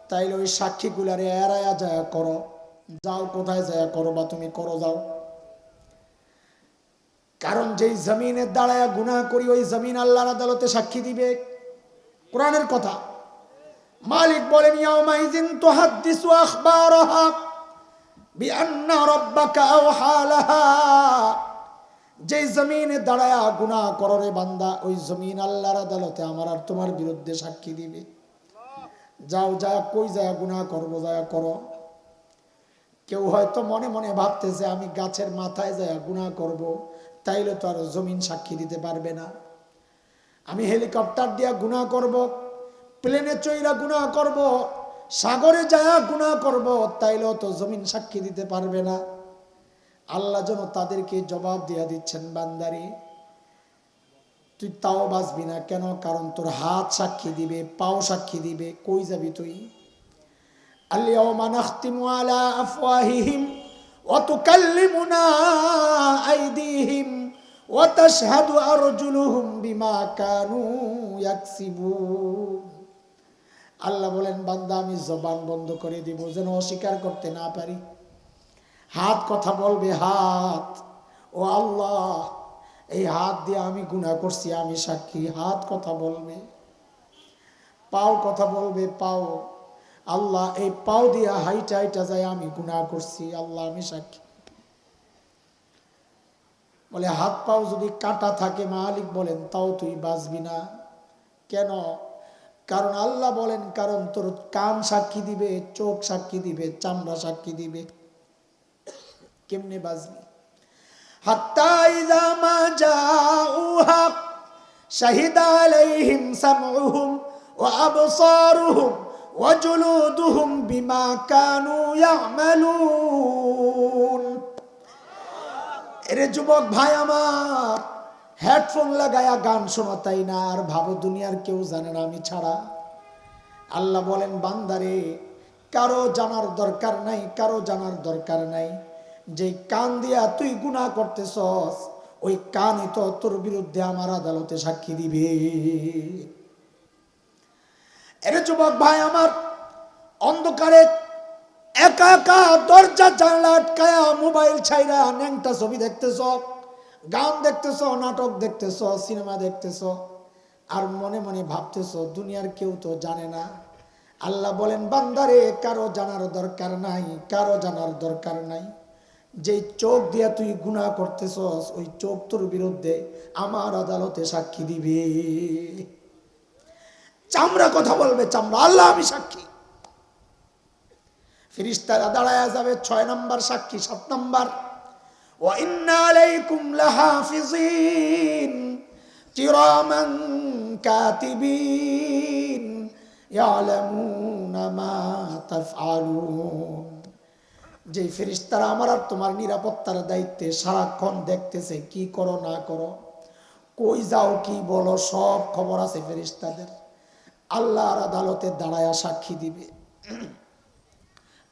তাইলে ওই সাক্ষীগুলারে এড়ায়া যায় করো। যাও, কোথায় যায় করো বা তুমি করো যাও। কারণ যেই জমিনে দাঁড়ায় গুনাহ করি, ওই জমিন আল্লাহর আদালতে সাক্ষী দিবে। কোরআনের কথা। মালিক বলেন ইয়াউমাইযিন তুহাদ্দিসু আখবারাহা বিআন্না রাব্বাকা আওহা লাহা। যেই জমিনে দাঁড়ায় গুনাহ করো রে বান্দা, ওই জমিন আল্লাহর আদালতে আমার আর তোমার বিরুদ্ধে সাক্ষী দিবে। যাও, যায় কই যায় গুনাহ করবো, যায় করো। কেউ হয়তো মনে মনে ভাবতেছে আমি গাছের মাথায় যায় গুনাহ করব, তাইলে তো আর জমিন সাক্ষী দিতে পারবে না। আমি হেলিকপ্টার দিয়া গুনাহ করব, প্লেনে চইরা গুনাহ করব, সাগরে যায় গুনাহ করব, তাইলেও তো জমিন সাক্ষী দিতে পারবে না। আল্লাহ যেন তাদেরকে জবাব দিয়া দিচ্ছেন, বান্দারি তুই তাও বাঁচবি না। কেন? কারণ তোর হাত সাক্ষী দিবে, পাও সাক্ষী দিবে। কই যাবি তুই? আল-ইয়াওমা নাখতিমু আলা আফওয়াহিহিম ওয়া তুকাল্লিমুনা আইদিহিম ওয়া তাশহাদু আরজুলুহুম বিমা কানু ইয়াকসিবুন। আল্লাহ বলেন বান্দা আমি জবান বন্ধ করে দিব, যেন অস্বীকার করতে না পারি। হাত কথা বলবে, হাত ও আল্লাহ এই হাত দিয়ে আমি গুনাহ করছি, আমি সাক্ষী। হাত কথা বলবে। পাও কথা বলবে, পাও আল্লাহ এই পাও দিয়া হাইটা হাইটা যায় আমি গুনাহ করছি, আল্লাহ আমি সাক্ষী। বলে হাত পাও যদি কাটা থাকে, মালিক বলেন তাও তুই বাঁচবি না। কেন? কারণ আল্লাহ বলেন কারণ তোর কান সাক্ষী দিবে, চোখ সাক্ষী দিবে, চামড়া সাক্ষী দিবে। কেমনে বাঁচবি? হাত্তা ইযা মা জাউহা শাহিদা আলাইহিম সামউহুম ওয়া আবসারুহুম ওয়া জুলুদুহুম বিমা কানু ইয়ামালুন। এরে যুবক ভাই আমার, হেডফোন লাগায়া গান শোনো তাই না, আর ভাবো দুনিয়ার কেউ জানে না আমি ছাড়া। আল্লাহ বলেন বান্দারে কারো জানার দরকার নাই, কারো জানার দরকার নাই। যে কান দিয়া তুই গুনাহ করতেছস, ওই কানই তো তোর বিরুদ্ধে আমার আদালতে সাক্ষী দিবে। এরে যুবক ভাই আমার, অন্ধকারে একা একা দরজা জানলা আটকায়া মোবাইল ছাইরা ন্যাংটা ছবি দেখতেছ, গান দেখতেছ, নাটক দেখতেছ, সিনেমা দেখতেছ, আর মনে মনে ভাবতেছ দুনিয়ার কেউ তো জানে না। আল্লাহ বলেন বান্দারে কারো জানার দরকার নাই, কারো জানার দরকার নাই। যেই চোখ দিয়া তুই গুনাহ করতেছস, ওই চোখ তোর বিরুদ্ধে আমার আদালতে সাক্ষী দিবে। চামড়া কথা বলবে, চামড়া আল্লাহ আমি সাক্ষী। ফেরেশতারা দাঁড়ায়া যাবে 6 নাম্বার সাক্ষী। 7 নাম্বার ওয়া ইন্না আলাইকুম লাহাফিজিন কিরামান কাতিবিন ইয়ালামুনা মা তাফআলুন। যে ফেরেশতারা আমার আর তোমার নিরাপত্তার দায়িত্বে সারাক্ষণ দেখতেছে কি করো না করো, কই যাও কি বলো, সব খবর আছে ফেরেশতাদের। আল্লাহর আদালতে দাঁড়ায়া সাক্ষী দিবে,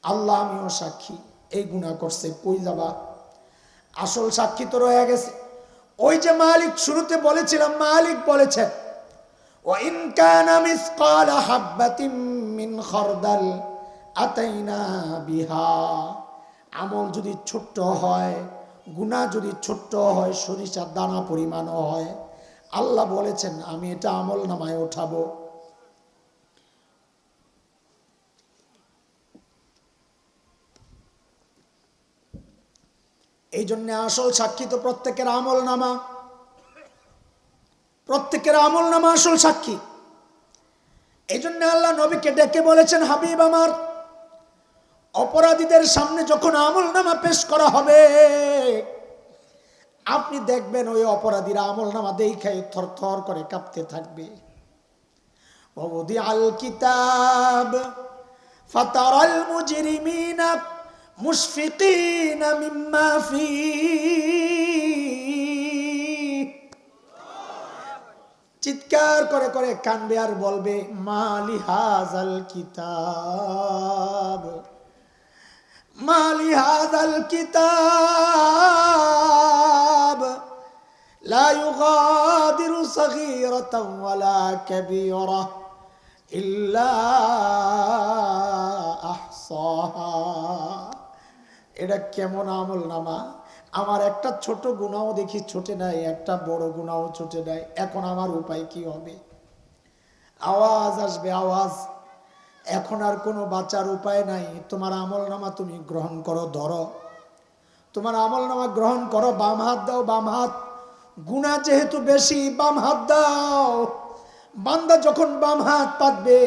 আল্লাহ আমিও সাক্ষী, এই গুনাহ করছে, কই যাবা? আসল সাক্ষী তো রয়ে গেছে। ওই যে মালিক শুরুতে বলেছিলাম, মালিক বলেছেন ওয়া ইন কানা মিসকালা হাববাতিন মিন খারদাল আতাইনা বিহা। আমল যদি ছোট্ট হয়, গুনাহ যদি ছোট্ট হয়, সরিষার দানা পরিমাণও হয়, আল্লাহ বলেছেন আমি এটা আমল নামায় উঠাবো। এই জন্য আসল সাক্ষী তো প্রত্যেকের আমল নামা, প্রত্যেকের আমল নামা আসল সাক্ষী। এই জন্য আল্লাহ নবীকে ডেকে বলেছেন, হাবিব আমার, অপরাধীদের সামনে যখন আমল নামা পেশ করা হবে, আপনি দেখবেন ওই অপরাধীরা আমল নামা দেখাই থর থর করে কাঁপতে থাকবে। ওয়াউদিআল কিতাব ফাতারাল মুজরিমিনা মুশফিকিনা মিম্মা ফীহি, চিৎকার করে করে কানবে আর বলবে মালি হাযাল কিতাব, মালি হাযাল কিতাব লা ইউগাদিরু সগীরাতান ওয়ালা কাবীরা ইল্লা আহসাহা। এটা কেমন আমল নামা? আমার একটা ছোট গুনাহও দেখি ছোটে নাই, একটা বড় গুনাহও ছোটে নাই। এখন আমার উপায় কি হবে? আওয়াজ আসবে, আওয়াজ। এখন আর কোনো বাঁচার উপায় নাই। তোমার আমল নামা তুমি গ্রহণ করো, ধরো। তোমার আমল নামা গ্রহণ করো, বাম হাত দাও, বাম হাত। গুনাহ যেহেতু বেশি, বাম হাত দাও। বান্দা যখন বাম হাত পাতবে,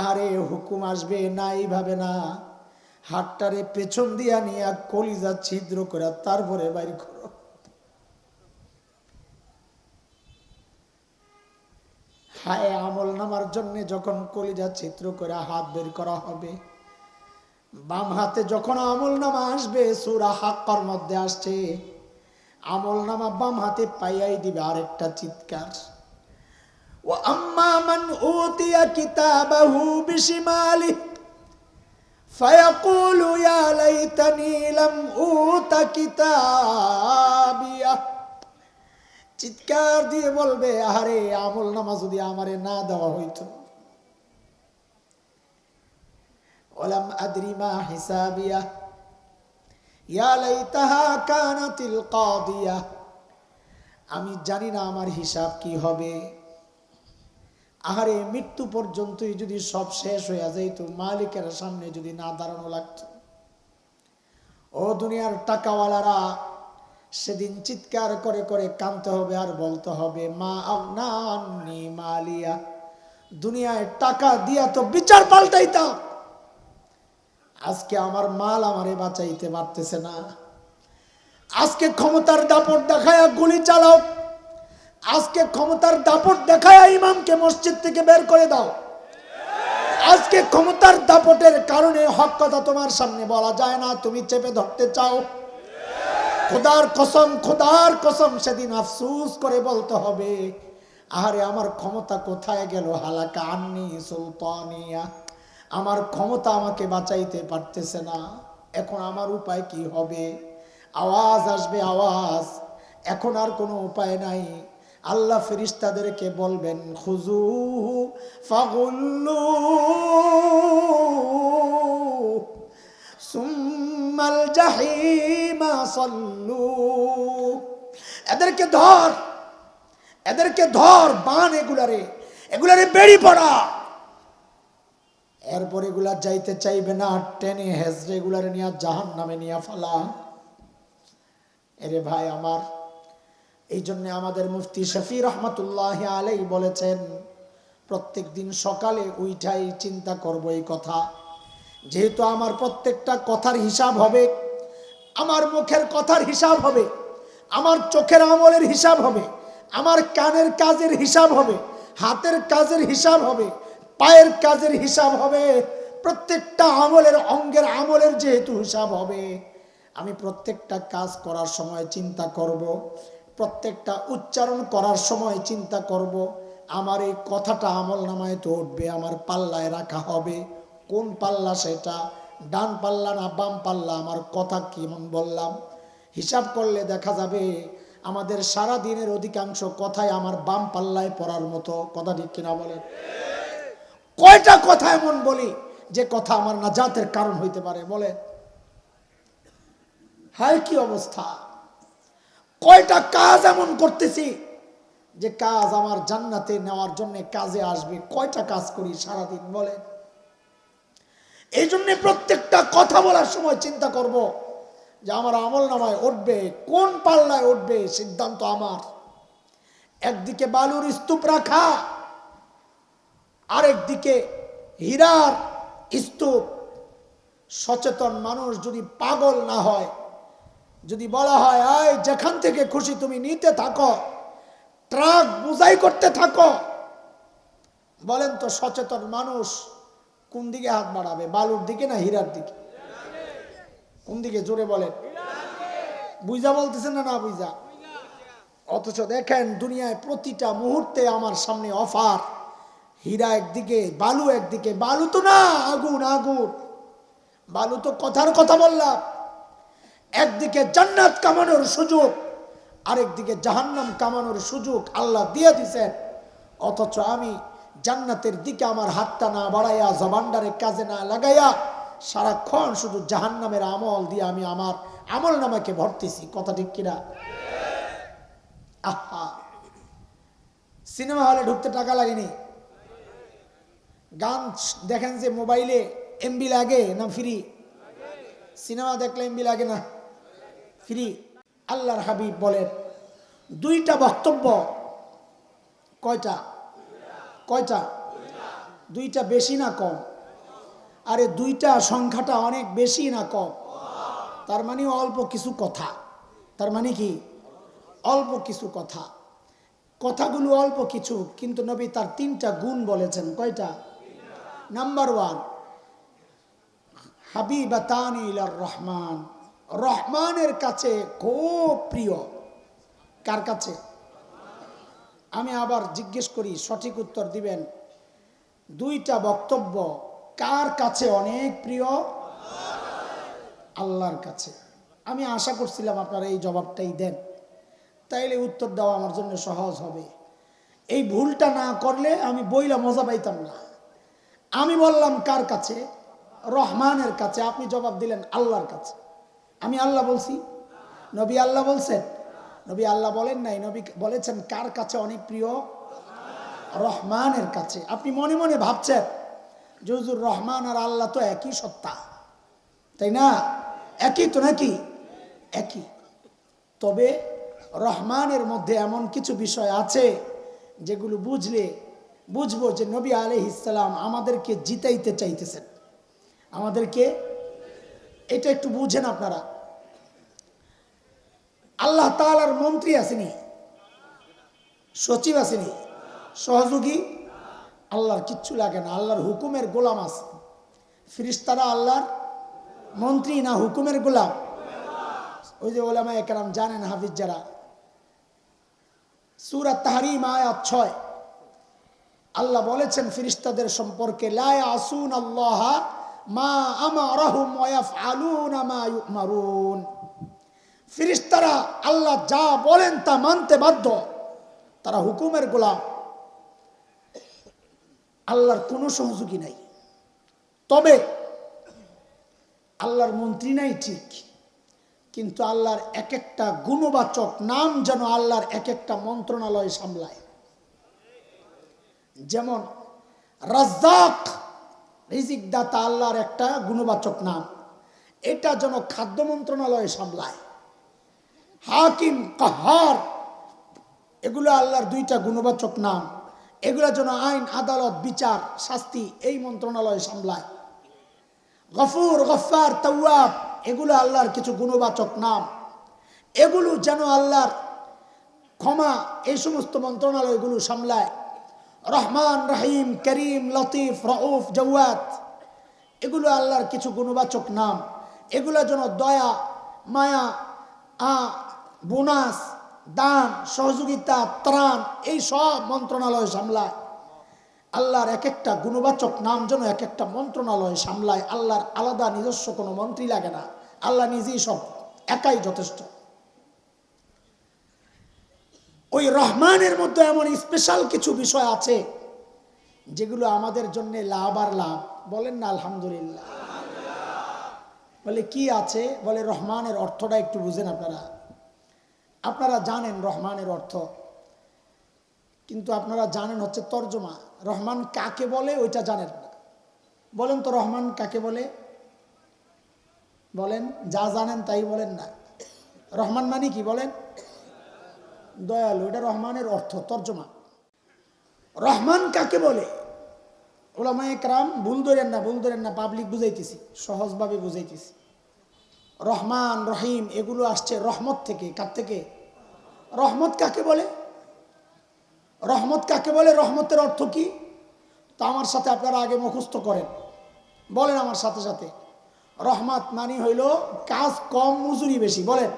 আরে হুকুম আসবে না, এইভাবে না, হাতটারে পেছন দিয়া নিয়ে কলিজা ছিদ্র করে তারপরে বাইর করো। হায়, আমল নামার জন্য যখন কলিজা ছিদ্র করে হাত বের করা হবে, বাম হাতে যখন আমল নামা আসবে, সূরা হাক্কার মধ্যে আসছে, আমল নামা বাম হাতে পাইয়াই দিবে আরেকটা চিৎকার। ওয়া আম্মা মান উতিয়া কিতাবাহু বিশিমালিহি ফায়াকুলু ইয়া লাইতানি লাম উতা কিতাবিয়া, চিৎকার দিয়ে বলবে আরে আমল নামা যদি আমারে না দেওয়া হইতো। ওয়ালাম আদরি মা হিসাবিয়া ইয়া লাইতাহা কানাতিল কাদিয়া, আমি জানি না আমার হিসাব কি হবে। আহারে, মৃত্যু পর্যন্তই যদি সব শেষ হয়ে যাইতো, মালিকের সামনে যদি না দাঁড়ানো লাগতো। ও দুনিয়ার টাকাওয়ালারা, সেদিন চিৎকার করে করে কাঁদতে হবে আর বলতে হবে মা আগনা আন্নি মালিয়া। দুনিয়ায় টাকা দিয়া তো বিচার পাল্টাইতাম, আজকে আমার মাল আমারে বাঁচাইতে পারতেছে না। আজকে ক্ষমতার দাপট দেখায়া গুলি চালাও, আজকে ক্ষমতার দাপট দেখায়া ইমামকে মসজিদ থেকে বের করে দাও। আজকে ক্ষমতার দাপটের কারণে হক কথা তোমার সামনে বলা যায় না, তুমি চেপে ধরতে চাও। খোদার কসম, খোদার কসম, সেদিন আফসোস করে বলতে হবে আরে আমার ক্ষমতা কোথায় গেল। হালাকা আন্নি সুলতানিয়া, আমার ক্ষমতা আমাকে বাঁচাইতে পারতেছে না, এখন আমার উপায় কি হবে? আওয়াজ আসবে, আওয়াজ। এখন আর কোনো উপায় নাই। আল্লাহ ফেরেশতাদেরকে বলবেন খুজুহু ফাগুল্লু সুম্মাল জাহিমা সাল্লু, এদেরকে ধর, এদেরকে ধর, বান এগুলারে, এগুলারে বেড়ি পড়া। এরপর এগুলা যাইতে চাইবে না, টেনে হেজরে এগুলারে নিয়ে জাহান্নামে নিয়ে ফালা। এরে ভাই আমার, এই জন্য আমাদের মুফতি শফি রহমতুল্লাহ আলাইহি বলেছেন প্রত্যেক দিন সকালে উঠাই চিন্তা করব এই কথা, যেহেতু আমার প্রত্যেকটা কথার হিসাব হবে, আমার মুখের কথার হিসাব হবে, আমার চোখের আমলের হিসাব হবে, আমার কানের কাজের হিসাব হবে, হাতের কাজের হিসাব হবে, পায়ের কাজের হিসাব হবে, প্রত্যেকটা আমলের অঙ্গের আমলের যেহেতু হিসাব হবে, আমি প্রত্যেকটা কাজ করার সময় চিন্তা করব, প্রত্যেকটা উচ্চারণ করার সময় চিন্তা করব আমার এই কথাটা আমল নামায় তো উঠবে, আমার পাল্লায় রাখা হবে। কোন পাল্লা সেটা? ডান পাল্লা না বাম পাল্লা? আমার কথা কেমন বললাম? হিসাব করলে দেখা যাবে আমাদের সারা দিনের অধিকাংশ কথাই আমার বাম পাল্লায় পড়ার মতো। কথা ঠিক কিনা বলেন? কয়টা কথা এমন বলি যে কথা আমার নাজাতের কারণ হইতে পারে? বলে হায় কি অবস্থা! কয়টা কাজ এমন করতেছি যে কাজ আমার জান্নাতে নেওয়ার জন্য কাজে আসবে? কয়টা কাজ করি সারাদিন? বলে এই জন্য প্রত্যেকটা কথা বলার সময় চিন্তা করব যে আমার আমল নামায় উঠবে, কোন পাল্লায় উঠবে সিদ্ধান্ত আমার। একদিকে বালুর স্তূপ রাখা, আরেকদিকে হীরার স্তূপ। সচেতন মানুষ যদি পাগল না হয়, যদি বলা হয় আয় যেখান থেকে খুশি তুমি নিতে থাকো, ট্রাক বোঝাই করতে থাকো, বলেন তো সচেতন মানুষ কোন দিকে হাত বাড়াবে, বালুর দিকে না হীরার দিকে? কোন দিকে? জোরে বলেন। বুঝা বলতেছেন না? না বুঝা? অথচ দেখেন দুনিয়ায় প্রতিটা মুহূর্তে আমার সামনে অফার, হীরা একদিকে, বালু একদিকে। বালু তো না, আগুন আগুন। বালু তো কথার কথা বললাম। একদিকে জান্নাত কামানোর সুযোগ, আরেকদিকে জাহান্নাম কামানোর সুযোগ আল্লাহ দিয়ে দিছেন। অথচ আমি জান্নাতের দিকে আমার হাতটা না বাড়াইয়া, জবানডারে কাজে না লাগাইয়া সারাক্ষণ শুধু জাহান্নামের আমল দিয়ে আমি আমার আমল নামাকে ভরতেছি। কথা ঠিক কিনা? আহা, সিনেমা হলে ঢুকতে টাকা লাগেনি। গান দেখেন যে মোবাইলে এমবি লাগে না ফ্রি? সিনেমা দেখলে এমবি লাগে না? ফ্রি। আল্লাহর হাবিব বলেন দুইটা বক্তব্য। কয়টা? কয়টা? দুইটা বেশি না কম? আরে দুইটা সংখ্যাটা অনেক বেশি না কম? তার মানে অল্প কিছু কথা। তার মানে কি? অল্প কিছু কথা। কথাগুলো অল্প কিছু, কিন্তু নবী তার তিনটা গুণ বলেছেন। কয়টা? নাম্বার ওয়ান, হাবিবাতানি ইলার রহমান, রহমানের কাছে খুব প্রিয়। কার কাছে? আমি আবার জিজ্ঞেস করি, সঠিক উত্তর দিবেন। দুইটা বক্তব্য কার কাছে অনেক প্রিয়? আল্লাহর কাছে। আমি আশা করছিলাম আপনারা এই জবাবটাই দেন, তাইলে উত্তর দেওয়া আমার জন্য সহজ হবে। এই ভুলটা না করলে আমি বইলা মজা পাইতাম না। আমি বললাম কার কাছে? রহমানের কাছে। আপনি জবাব দিলেন আল্লাহর কাছে। আমি আল্লাহ বলছি? নবী আল্লাহ বলছেন? নবী আল্লাহ বলেন নাই। নবী বলেছেন কার কাছে অনেক প্রিয়? রহমানের কাছে। আপনি মনে মনে ভাবছেন যে হুজুর রহমান আর আল্লাহ তো একই সত্তা, তাই না? একই তো নাকি? একই। তবে রহমানের মধ্যে এমন কিছু বিষয় আছে যেগুলো বুঝলে বুঝবো যে নবী আলাইহিস সালাম আমাদেরকে জিতাইতে চাইতেছেন। আমাদেরকে এটা একটু বুঝেন আপনারা। আল্লাহ তাআলার মন্ত্রী আসেনি, সচিব আসেনি, সহযোগী? আল্লাহর কিচ্ছু লাগে না, আল্লাহর হুকুমের গোলাম আছে। ফেরেশতারা আল্লাহর মন্ত্রী না হুকুমের গোলাম? ওই যে ওলামায়ে কেরাম জানেন, হাফিজ যারা, সূরা তাহরীম আয়াত 6 আল্লাহ বলেছেন ফেরেশতাদের সম্পর্কে, লা ইয়াসুনাল্লাহ মা আমারহুম ওয়া ইয়াফআলুনা মা ইউমারুন। ফেরেশতারা আল্লাহ যা বলেন তা মানতে বাধ্য, তারা হুকুমের গোলাম। আল্লাহর কোনো সহযোগী নাই। তবে আল্লাহর মন্ত্রী নাই ঠিক, কিন্তু আল্লাহর এক একটা গুণবাচক নাম যেন আল্লাহর এক একটা মন্ত্রণালয় সামলায়। যেমন রাজ্জাক, রিজিক দাতা, আল্লাহর একটা গুণবাচক নাম, এটা যেন খাদ্য মন্ত্রণালয় সামলায়। হাকিম, কাহার, এগুলো আল্লাহর দুইটা গুণবাচক নাম, এগুলো যেন আইন, আদালত, বিচার, শাস্তি এই মন্ত্রণালয় সামলায়। গফুর, গফফার, তাওয়াব, এগুলো আল্লাহর কিছু গুণবাচক নাম, এগুলো যেন আল্লাহর ক্ষমা এই সমস্ত মন্ত্রণালয়গুলো সামলায়। রহমান, রহিম, করিম, লতিফ, রউফ, জাওয়াদ, এগুলো আল্লাহর কিছু গুণবাচক নাম, এগুলো যেন দয়া, মায়া, বোনাস, দান, সহযোগিতা, ত্রাণ এই সব মন্ত্রণালয় সামলায়। আল্লাহর এক একটা গুণবাচক নাম যেন এক একটা মন্ত্রণালয় সামলায়। আল্লাহর আলাদা নিজস্ব কোনো মন্ত্রী লাগে না, আল্লাহ নিজেই সব, একাই যথেষ্ট। ওই রহমানের মধ্যে এমন স্পেশাল কিছু বিষয় আছে যেগুলো আমাদের জন্য লাভ আর লাভ। বলেন না আলহামদুলিল্লাহ? বলে কি আছে? বলে রহমানের অর্থটা একটু বুঝেন আপনারা। আপনারা জানেন রহমানের অর্থ, কিন্তু আপনারা জানেন হচ্ছে তর্জমা। রহমান কাকে বলে ওইটা জানেন না। বলেন তো রহমান কাকে বলে? বলেন, যা জানেন তাই বলেন না। রহমান মানে কি বলেন? দয়ালু। এটা রহমানের অর্থ, তর্জমা। রহমান কাকে বলে? ওলামায়ে কেরাম ভুল ধরেন না, ভুল ধরেন না, পাবলিক বুঝাইতেছি, সহজভাবে বুঝাইতেছি। রহমান রহিম এগুলো আসছে রহমত থেকে। কার থেকে? রহমত কাকে বলে? রহমত কাকে বলে? রহমতের অর্থ কি? তা আমার সাথে আপনারা আগে মুখস্থ করেন, বলেন আমার সাথে সাথে। রহমত মানে হইল কাজ কম মজুরি বেশি। বলেন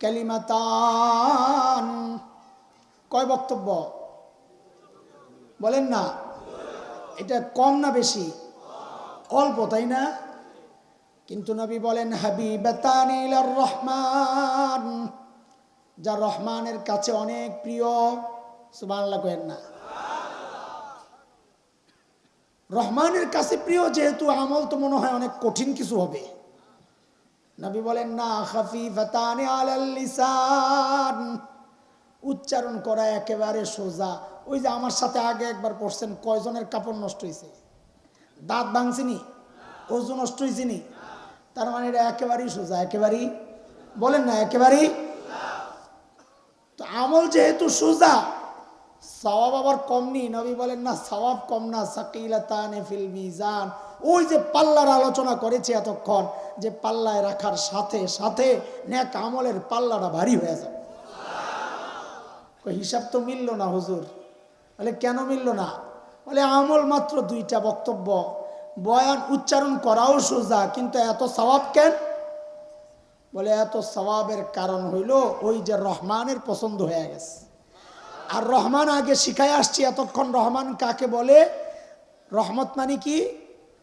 কালিমাতান। কয় বক্তব্য? বলেন না। এটা কম না বেশি? অল্প, তাই না? কিন্তু নবী বলেন হাবিবাতানি ইলার রহমান, যা রহমানের কাছে অনেক প্রিয়। সুবহানাল্লাহ কইেন না। রহমানের কাছে প্রিয় যেহেতু, আমল তো মনে হয় অনেক কঠিন কিছু হবে। নবী বলেন না, খাফিফাতানি আলাল লিসান, উচ্চারণ করা একেবারে সোজা। ওই যে আমার সাথে আগে একবার পড়ছেন, কয়জনের কাপড় নষ্ট হয়েছে? দাঁত ভাঙছিনি? ওজু নষ্ট হয়েছিনি? তার মানে এটা একেবারেই সোজা। একেবারেই, বলেন না একেবারেই। তো আমল যেহেতু সোজা, সওয়াব আবার কম নি। নবী বলেন না সওয়াব কম না, সাকিলাতানে ফিল মিজান। ওই যে পাল্লার আলোচনা করেছে এতক্ষণ, যে পাল্লায় রাখার সাথে সাথে নেক আমলের পাল্লাটা ভারী হয়ে যাবে। হিসাব তো মিলল না হুজুর। বলে কেন মিলল না? বলে আমল মাত্র 2টা বক্তব্য, বয়ান উচ্চারণ করাও সোজা, কিন্তু এত সওয়াব কেন? বলে এত সওয়াবের কারণ হইল ওই যে রহমানের পছন্দ হয়ে গেছে। আর রহমান আগে শিখাই আসছি এতক্ষণ, রহমান কাকে বলে? রহমত মানে কি?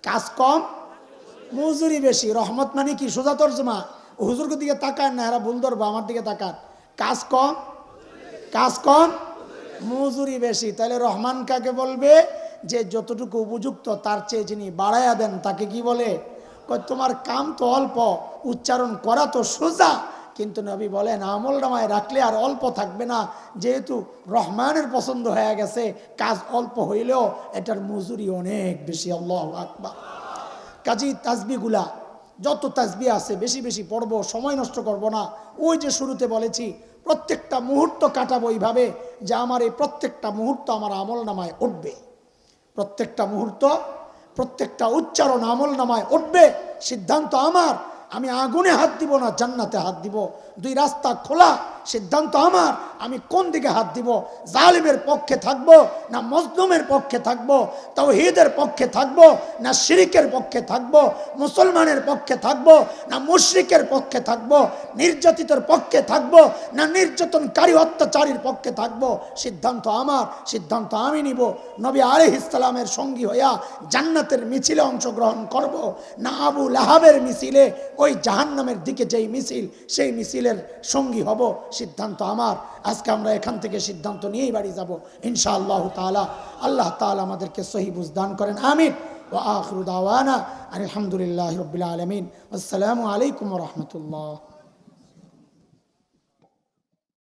কাজ কম মজুরি বেশি। রহমত মানে কি? সোজা তর্জমা। হুজুরকে দিকে তাকান না, এরা ভুল ধরবো, আমার দিকে তাকান। কাজ কম, কাজ কম মজুরি বেশি। তাহলে রহমান কাকে বলবে? যে যতটুকু উপযুক্ত তার চেয়ে যিনি বাড়াইয়া দেন তাকে কি বলে? তোমার কাম তো অল্প, উচ্চারণ করা তো সোজা, কিন্তু নবী বলেন আমল নামায় রাখলে আর অল্প থাকবে না, যেহেতু রহমানের পছন্দ হয়ে গেছে। কাজ অল্প হইলেও এটার মজুরি অনেক বেশি। আল্লাহু আকবার। কাজী তাসবিহগুলা যত তাসবিহ আছে বেশি বেশি পড়বো, সময় নষ্ট করব না। ওই যে শুরুতে বলেছি, প্রত্যেকটা মুহূর্ত কাটাবো এইভাবে যে আমার এই প্রত্যেকটা মুহূর্ত আমার আমল নামায় উঠবে। প্রত্যেকটা মুহূর্ত, প্রত্যেকটা উচ্চারণ আমল নামায় উঠবে। সিদ্ধান্ত আমার, আমি আগুনে হাত দিব না জান্নাতে হাত দিব। 2 রাস্তা খোলা, সিদ্ধান্ত আমার, আমি কোন দিকে হাত দিব। জালিমের পক্ষে থাকব না মজলুমের পক্ষে থাকব, তাওহীদের পক্ষে থাকব না শিরকের পক্ষে থাকব, মুসলমানের পক্ষে থাকব না মুশরিকের পক্ষে থাকব, নির্যাতিতের পক্ষে থাকব না নির্যাতনকারী অত্যাচারীর পক্ষে থাকব। সিদ্ধান্ত আমার, সিদ্ধান্ত আমি নিব। নবী আলাইহিস সালামের সঙ্গী হইয়া জান্নাতের মিছিলে অংশগ্রহণ করব না আবু লাহাবের মিছিলে, ওই জাহান্নামের দিকে যেই মিছিল সেই মিছিলের সঙ্গী হব। সিদ্ধান্ত আমার। আজকে আমরা এখান থেকে সিদ্ধান্ত নিয়েই বাড়ি যাব ইনশাআল্লাহ তাআলা। আল্লাহ তাআলা আমাদেরকে সহি বুঝ দান করেন, আমিন। ওয়া আখিরু দাওয়ানা আলহামদুলিল্লাহি রাব্বিল আলামিন। আসসালামু আলাইকুম ওয়া রাহমাতুল্লাহ।